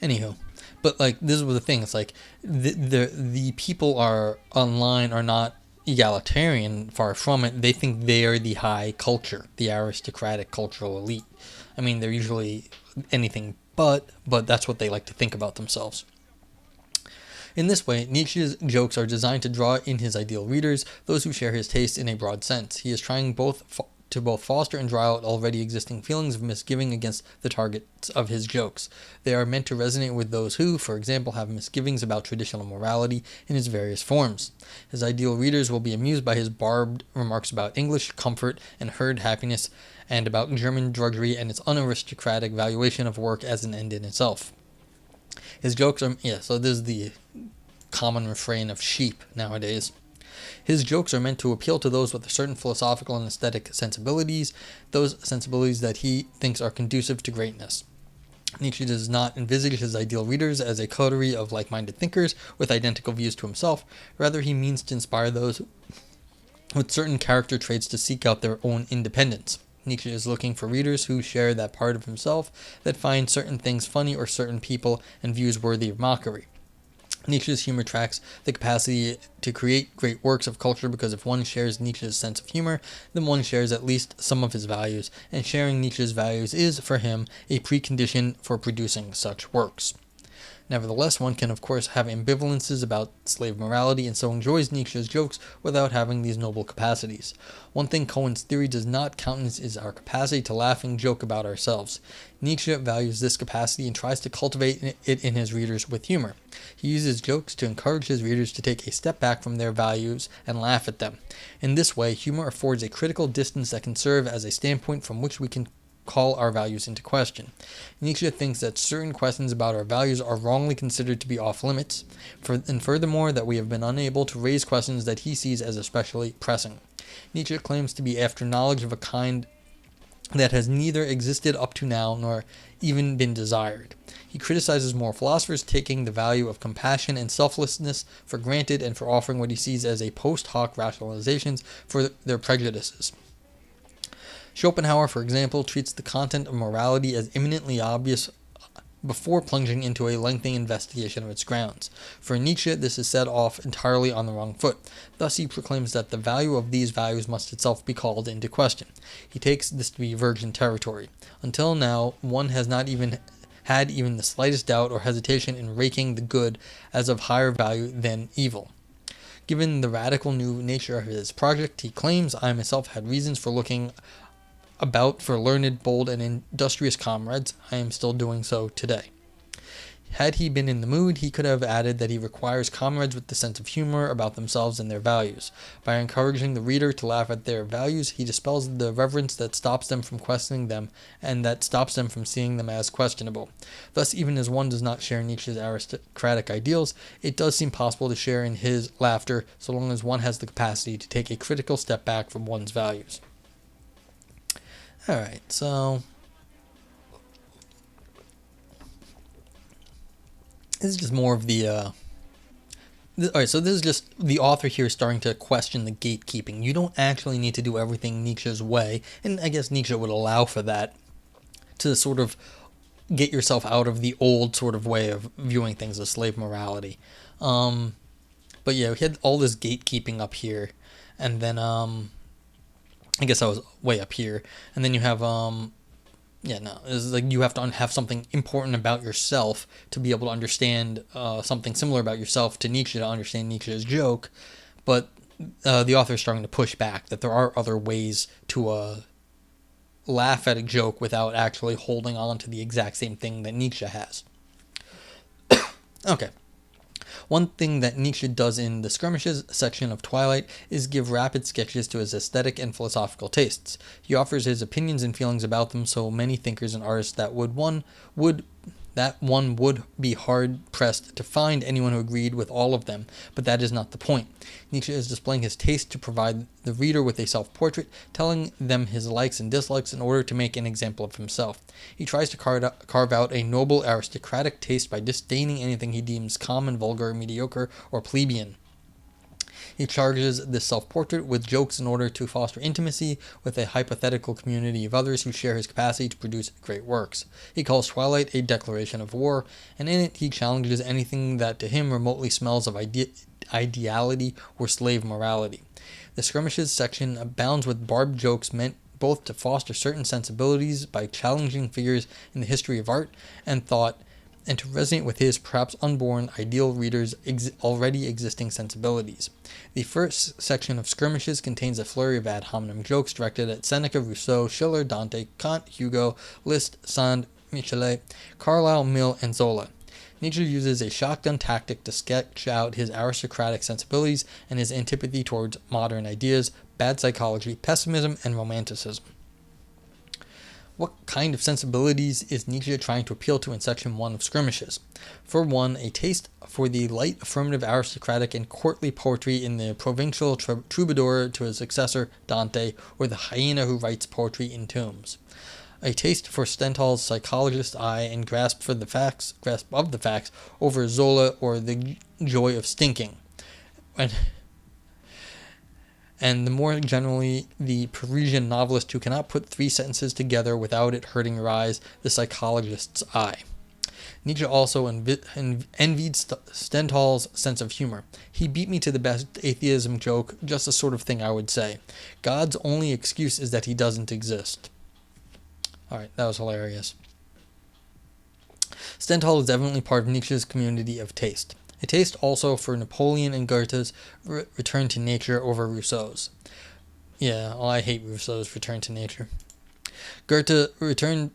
Speaker 1: Anywho. But, like, this was the thing. It's like, the people are online are not egalitarian, far from it. They think they are the high culture, the aristocratic cultural elite. I mean, they're usually anything but that's what they like to think about themselves. In this way, Nietzsche's jokes are designed to draw in his ideal readers, those who share his taste in a broad sense. He is trying to both foster and draw out already existing feelings of misgiving against the targets of his jokes. They are meant to resonate with those who, for example, have misgivings about traditional morality in its various forms. His ideal readers will be amused by his barbed remarks about English comfort and herd happiness, and about German drudgery and its unaristocratic valuation of work as an end in itself. His jokes are... Yeah, so this is the common refrain of sheep nowadays. His jokes are meant to appeal to those with certain philosophical and aesthetic sensibilities, those sensibilities that he thinks are conducive to greatness. Nietzsche does not envisage his ideal readers as a coterie of like-minded thinkers with identical views to himself. Rather, he means to inspire those with certain character traits to seek out their own independence. Nietzsche is looking for readers who share that part of himself that finds certain things funny or certain people and views worthy of mockery. Nietzsche's humor tracks the capacity to create great works of culture because if one shares Nietzsche's sense of humor, then one shares at least some of his values, and sharing Nietzsche's values is, for him, a precondition for producing such works. Nevertheless, one can of course have ambivalences about slave morality and so enjoys Nietzsche's jokes without having these noble capacities. One thing Cohen's theory does not countenance is our capacity to laugh and joke about ourselves. Nietzsche values this capacity and tries to cultivate it in his readers with humor. He uses jokes to encourage his readers to take a step back from their values and laugh at them. In this way, humor affords a critical distance that can serve as a standpoint from which we can call our values into question. Nietzsche thinks that certain questions about our values are wrongly considered to be off limits, and furthermore that we have been unable to raise questions that he sees as especially pressing. Nietzsche claims to be after knowledge of a kind that has neither existed up to now nor even been desired. He criticizes moral philosophers taking the value of compassion and selflessness for granted and for offering what he sees as a post hoc rationalizations for their prejudices. Schopenhauer, for example, treats the content of morality as eminently obvious before plunging into a lengthy investigation of its grounds. For Nietzsche, this is set off entirely on the wrong foot. Thus, he proclaims that the value of these values must itself be called into question. He takes this to be virgin territory. Until now, one has not even had even the slightest doubt or hesitation in ranking the good as of higher value than evil. Given the radical new nature of his project, he claims, I myself had reasons for looking about for learned, bold, and industrious comrades. I am still doing so today. Had he been in the mood, he could have added that he requires comrades with the sense of humor about themselves and their values. By encouraging the reader to laugh at their values, he dispels the reverence that stops them from questioning them and that stops them from seeing them as questionable. Thus, even as one does not share Nietzsche's aristocratic ideals, it does seem possible to share in his laughter so long as one has the capacity to take a critical step back from one's values. Alright, so this is just more of the alright, so this is just the author here starting to question the gatekeeping. You don't actually need to do everything Nietzsche's way, and I guess Nietzsche would allow for that, to sort of get yourself out of the old sort of way of viewing things as slave morality. But yeah, we had all this gatekeeping up here, and then I guess I was way up here. And then you have, it's like you have to have something important about yourself to be able to understand something similar about yourself to Nietzsche to understand Nietzsche's joke. But the author is starting to push back that there are other ways to laugh at a joke without actually holding on to the exact same thing that Nietzsche has. Okay. One thing that Nietzsche does in the Skirmishes section of Twilight is give rapid sketches to his aesthetic and philosophical tastes. He offers his opinions and feelings about them so many thinkers and artists that one would be hard-pressed to find anyone who agreed with all of them, but that is not the point. Nietzsche is displaying his taste to provide the reader with a self-portrait, telling them his likes and dislikes in order to make an example of himself. He tries to carve out a noble aristocratic taste by disdaining anything he deems common, vulgar, mediocre, or plebeian. He charges this self-portrait with jokes in order to foster intimacy with a hypothetical community of others who share his capacity to produce great works. He calls Twilight a declaration of war, and in it he challenges anything that to him remotely smells of ideality or slave morality. The Skirmishes section abounds with barbed jokes meant both to foster certain sensibilities by challenging figures in the history of art and thought, and to resonate with his perhaps unborn ideal readers' already existing sensibilities. The first section of Skirmishes contains a flurry of ad hominem jokes directed at Seneca, Rousseau, Schiller, Dante, Kant, Hugo, Liszt, Sand, Michelet, Carlyle, Mill, and Zola. Nietzsche uses a shotgun tactic to sketch out his aristocratic sensibilities and his antipathy towards modern ideas, bad psychology, pessimism, and romanticism. What kind of sensibilities is Nietzsche trying to appeal to in Section 1 of Skirmishes? For one, a taste for the light, affirmative, aristocratic, and courtly poetry in the provincial troubadour to his successor, Dante, or the hyena who writes poetry in tombs. a taste for Stendhal's psychologist's eye and grasp of the facts over Zola or the joy of stinking. And the more generally, the Parisian novelist who cannot put three sentences together without it hurting your eyes, the psychologist's eye. Nietzsche also envied Stendhal's sense of humor. He beat me to the best atheism joke, just the sort of thing I would say. God's only excuse is that he doesn't exist. Alright, that was hilarious. Stendhal is evidently part of Nietzsche's community of taste. A taste also for Napoleon and Goethe's return to nature over Rousseau's. Yeah, well, I hate Rousseau's return to nature. Goethe returned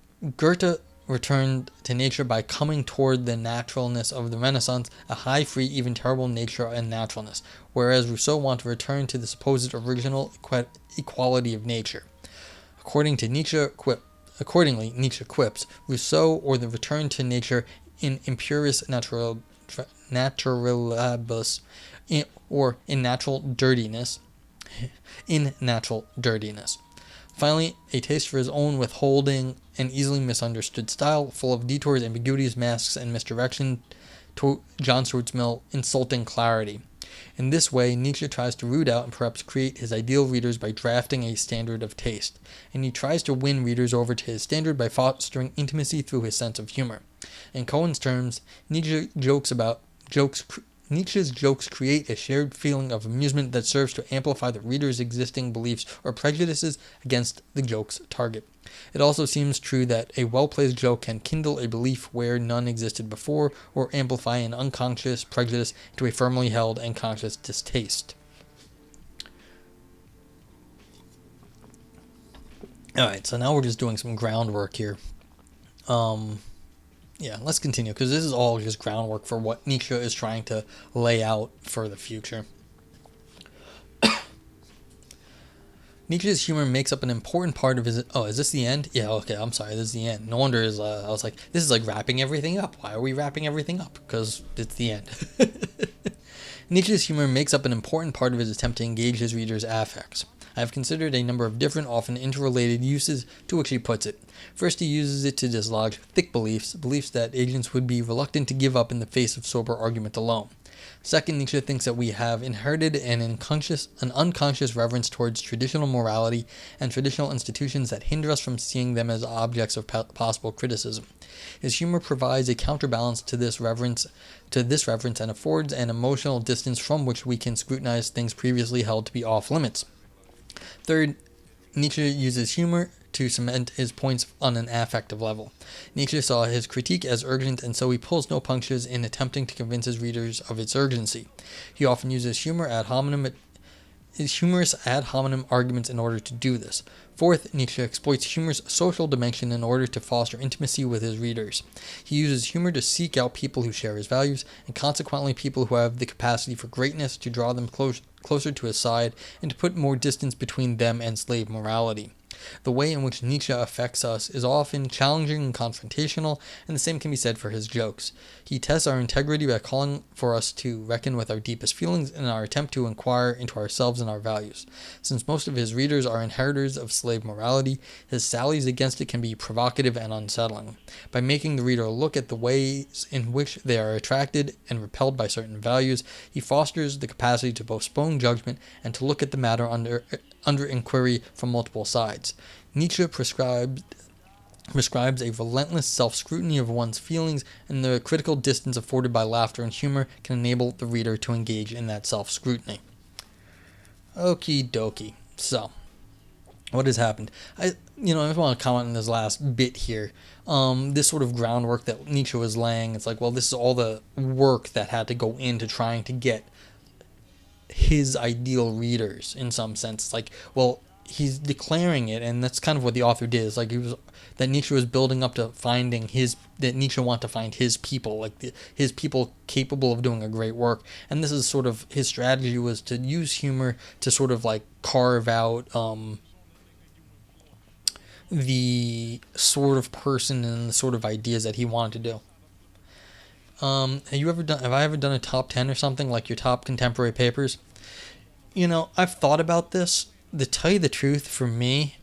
Speaker 1: to nature by coming toward the naturalness of the Renaissance, a high, free, even terrible nature and naturalness, whereas Rousseau wanted to return to the supposed original equality of nature. Accordingly, Nietzsche quips, Rousseau or the return to nature in impuris naturalibus, or in natural dirtiness. Finally, a taste for his own withholding and easily misunderstood style, full of detours, ambiguities, masks, and misdirection, to John Stuart Mill, insulting clarity. In this way, Nietzsche tries to root out and perhaps create his ideal readers by drafting a standard of taste, and he tries to win readers over to his standard by fostering intimacy through his sense of humor. In Cohen's terms, Nietzsche's jokes create a shared feeling of amusement that serves to amplify the reader's existing beliefs or prejudices against the joke's target. It also seems true that a well-placed joke can kindle a belief where none existed before, or amplify an unconscious prejudice into a firmly held and conscious distaste. Alright, so now we're just doing some groundwork here. Yeah, let's continue, because this is all just groundwork for what Nietzsche is trying to lay out for the future. Nietzsche's humor makes up an important part of his... Oh, is this the end? Yeah, okay, I'm sorry, this is the end. No wonder I was like, this is like wrapping everything up. Why are we wrapping everything up? Because it's the end. Nietzsche's humor makes up an important part of his attempt to engage his readers' affects. I have considered a number of different, often interrelated uses to which he puts it. First, he uses it to dislodge thick beliefs that agents would be reluctant to give up in the face of sober argument alone. Second, Nietzsche thinks that we have inherited an unconscious reverence towards traditional morality and traditional institutions that hinder us from seeing them as objects of possible criticism. His humor provides a counterbalance to this reverence and affords an emotional distance from which we can scrutinize things previously held to be off limits. Third, Nietzsche uses humor to cement his points on an affective level. Nietzsche saw his critique as urgent, and so he pulls no punches in attempting to convince his readers of its urgency. He often uses humorous ad hominem arguments in order to do this. Fourth, Nietzsche exploits humor's social dimension in order to foster intimacy with his readers. He uses humor to seek out people who share his values, and consequently people who have the capacity for greatness, to draw them closer to his side and to put more distance between them and slave morality. The way in which Nietzsche affects us is often challenging and confrontational, and the same can be said for his jokes. He tests our integrity by calling for us to reckon with our deepest feelings in our attempt to inquire into ourselves and our values. Since most of his readers are inheritors of slave morality, his sallies against it can be provocative and unsettling. By making the reader look at the ways in which they are attracted and repelled by certain values, he fosters the capacity to postpone judgment and to look at the matter under inquiry from multiple sides. Nietzsche prescribes a relentless self-scrutiny of one's feelings, and the critical distance afforded by laughter and humor can enable the reader to engage in that self-scrutiny. Okie dokie. So, what has happened? I just want to comment on this last bit here. This sort of groundwork that Nietzsche was laying, it's like, well, this is all the work that had to go into trying to get his ideal readers, in some sense. It's like, well, he's declaring it, and that's kind of what the author did. It's like that Nietzsche was building up to finding that Nietzsche wanted to find his people, like his people capable of doing a great work. And this is sort of his strategy, was to use humor to sort of like carve out the sort of person and the sort of ideas that he wanted to do. Have I ever done a top 10 or something, like your top contemporary papers? I've thought about this. To tell you the truth, for me,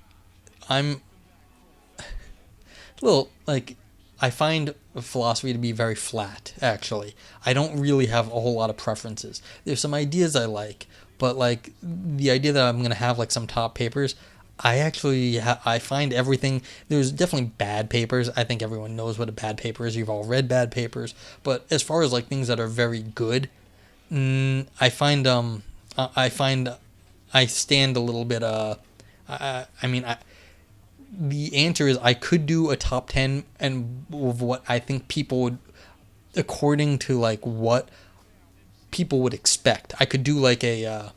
Speaker 1: Well, like, I find philosophy to be very flat, actually. I don't really have a whole lot of preferences. There's some ideas I like, but, like, the idea that I'm going to have, like, some top papers, I find everything. There's definitely bad papers. I think everyone knows what a bad paper is. You've all read bad papers. But as far as, like, things that are very good, I find, I stand a little bit, I mean, the answer is I could do a top 10 and of what I think people would, according to like what people would expect. I could do like a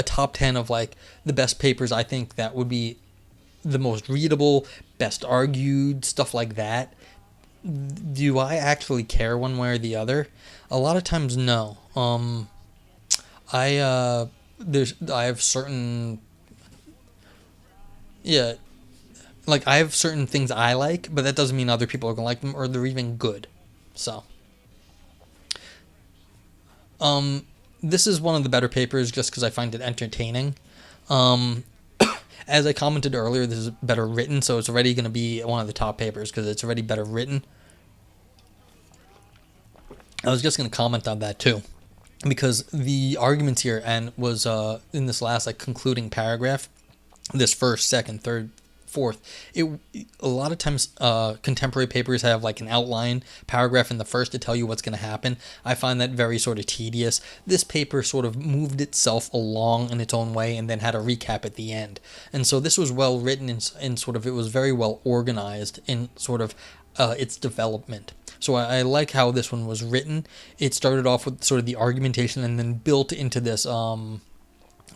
Speaker 1: top 10 of like the best papers I think that would be the most readable, best argued, stuff like that. Do I actually care one way or the other? A lot of times, no. I have certain, yeah, like I have certain things I like, but that doesn't mean other people are gonna like them or they're even good. So, this is one of the better papers just because I find it entertaining. Um, as I commented earlier, this is better written, so it's already going to be one of the top papers because it's already better written. I was just going to comment on that too, because the arguments here and was in this last like concluding paragraph, this first, second, third, fourth. It a lot of times contemporary papers have like an outline paragraph in the first to tell you what's going to happen. I find that very sort of tedious. This paper sort of moved itself along in its own way and then had a recap at the end. And so this was well written and sort of it was very well organized in sort of its development. So I like how this one was written. It started off with sort of the argumentation and then built into this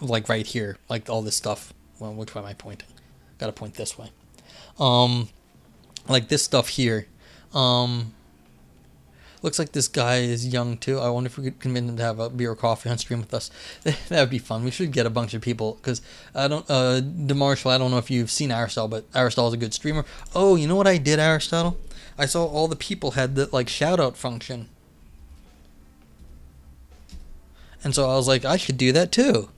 Speaker 1: like right here, like all this stuff. Well, which way am I pointing? Got to point this way. Like this stuff here. Looks like this guy is young too. I wonder if we could convince him to have a beer or coffee on stream with us. That would be fun. We should get a bunch of people because I don't. DeMarshall, I don't know if you've seen Aristotle, but Aristotle's a good streamer. Oh, you know what I did, Aristotle? I saw all the people had the like shout out function, and so I was like, I should do that too.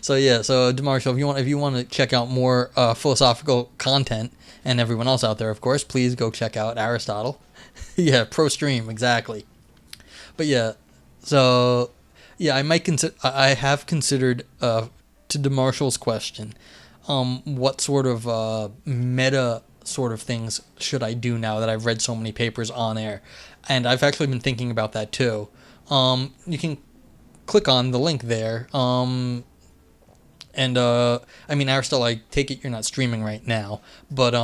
Speaker 1: So yeah, so DeMarshall, if you want to check out more philosophical content, and everyone else out there, of course, please go check out Aristotle. Yeah, pro stream exactly. But yeah, so yeah, I have considered to DeMarshall's question, what sort of meta sort of things should I do now that I've read so many papers on air, and I've actually been thinking about that too. You can click on the link there. And I mean, Aristotle, I take it you're not streaming right now, but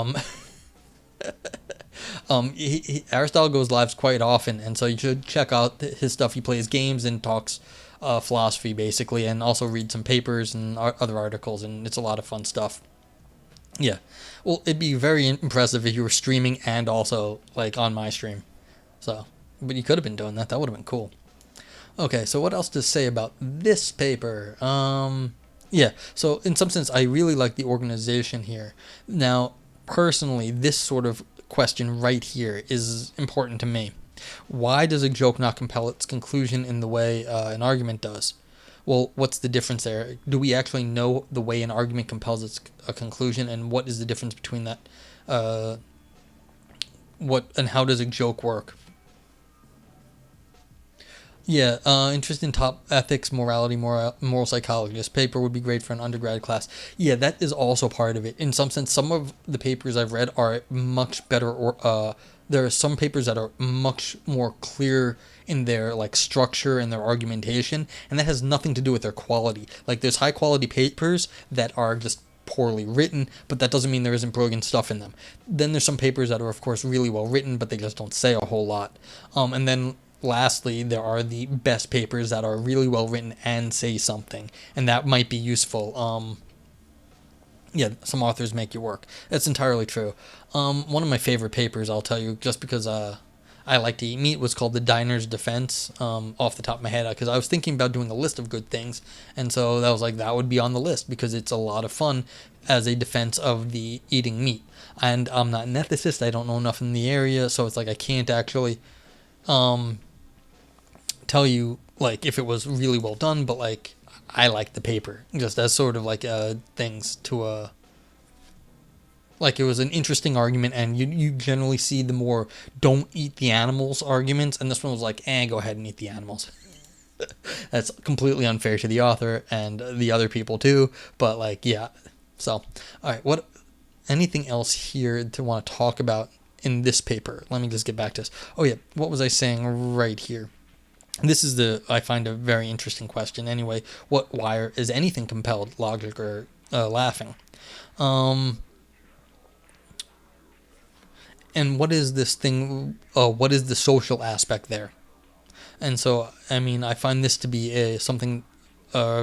Speaker 1: Aristotle goes lives quite often, and so you should check out his stuff. He plays games and talks philosophy basically, and also read some papers and other articles, and it's a lot of fun stuff. Yeah, well, it'd be very impressive if you were streaming and also like on my stream. So, but you could have been doing that. That would have been cool. Okay, so what else to say about this paper? Yeah, so in some sense, I really like the organization here. Now, personally, this sort of question right here is important to me. Why does a joke not compel its conclusion in the way an argument does? Well, what's the difference there? Do we actually know the way an argument compels its a conclusion, and what is the difference between that? What and how does a joke work? Yeah, interest in top ethics, morality, moral psychology. This paper would be great for an undergrad class. Yeah, that is also part of it. In some sense, some of the papers I've read are much better, or there are some papers that are much more clear in their like structure and their argumentation, and that has nothing to do with their quality. Like there's high quality papers that are just poorly written, but that doesn't mean there isn't brilliant stuff in them. Then there's some papers that are of course really well written, but they just don't say a whole lot. And then lastly, there are the best papers that are really well written and say something, and that might be useful. Yeah, some authors make you work. That's entirely true. One of my favorite papers, I'll tell you, just because I like to eat meat, was called The Diner's Defense, off the top of my head, because I was thinking about doing a list of good things, and so that was like, that would be on the list, because it's a lot of fun as a defense of the eating meat. And I'm not an ethicist, I don't know enough in the area, so it's like I can't actually tell you like if it was really well done, but like I like the paper just as sort of like things to Like, it was an interesting argument, and you generally see the more don't eat the animals arguments, and this one was like, go ahead and eat the animals. That's completely unfair to the author and the other people too, but like, yeah. So, all right, what anything else here to want to talk about in this paper? Let me just get back to this. Oh yeah, what was I saying right here? This is I find a very interesting question anyway. Why is anything compelled, logic or laughing? And what is this thing? What is the social aspect there? And so, I mean, I find this to be a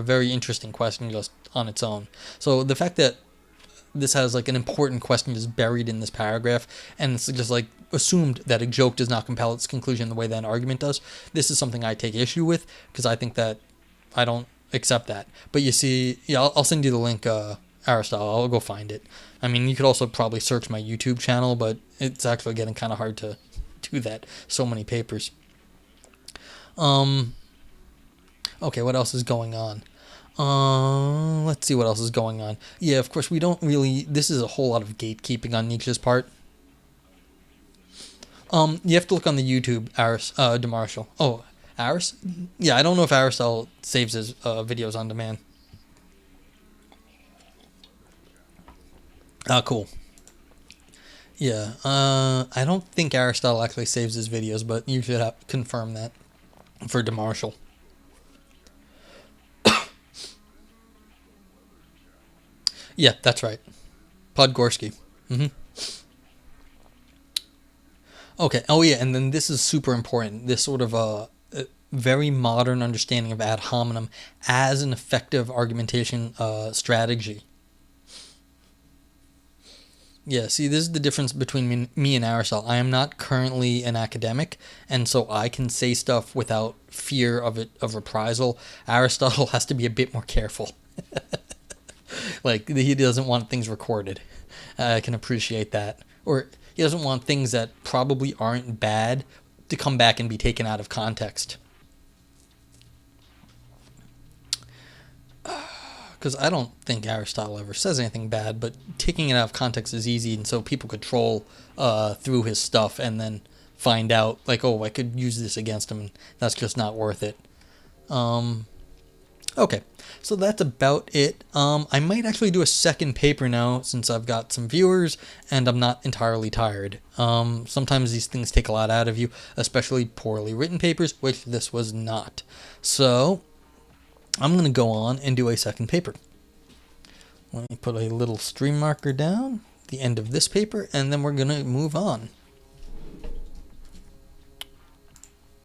Speaker 1: very interesting question just on its own. So the fact that this has like an important question just buried in this paragraph, and it's just like assumed that a joke does not compel its conclusion the way that an argument does. This is something I take issue with, because I think that I don't accept that. But you see, yeah, I'll send you the link, Aristotle. I'll go find it. I mean, you could also probably search my YouTube channel, but it's actually getting kind of hard to do that. So many papers. Okay, what else is going on? Let's see what else is going on. Yeah, of course, we don't really... This is a whole lot of gatekeeping on Nietzsche's part. You have to look on the YouTube, Aris, DeMarshall. Oh, Aris? Yeah, I don't know if Aristotle saves his videos on demand. Cool. Yeah, I don't think Aristotle actually saves his videos, but you should confirm that for DeMarshall. Yeah, that's right. Podgorski. Okay. Oh yeah, and then this is super important. This sort of very modern understanding of ad hominem as an effective argumentation strategy. Yeah, see, this is the difference between me and Aristotle. I am not currently an academic, and so I can say stuff without fear of reprisal. Aristotle has to be a bit more careful. Like, he doesn't want things recorded. I can appreciate that. Or he doesn't want things that probably aren't bad to come back and be taken out of context. Because I don't think Aristotle ever says anything bad, but taking it out of context is easy, and so people could troll through his stuff and then find out, like, oh, I could use this against him, and that's just not worth it. Okay, so that's about it. I might actually do a second paper now, since I've got some viewers, and I'm not entirely tired. Sometimes these things take a lot out of you, especially poorly written papers, which this was not. So I'm going to go on and do a second paper. Let me put a little stream marker down, the end of this paper, and then we're going to move on.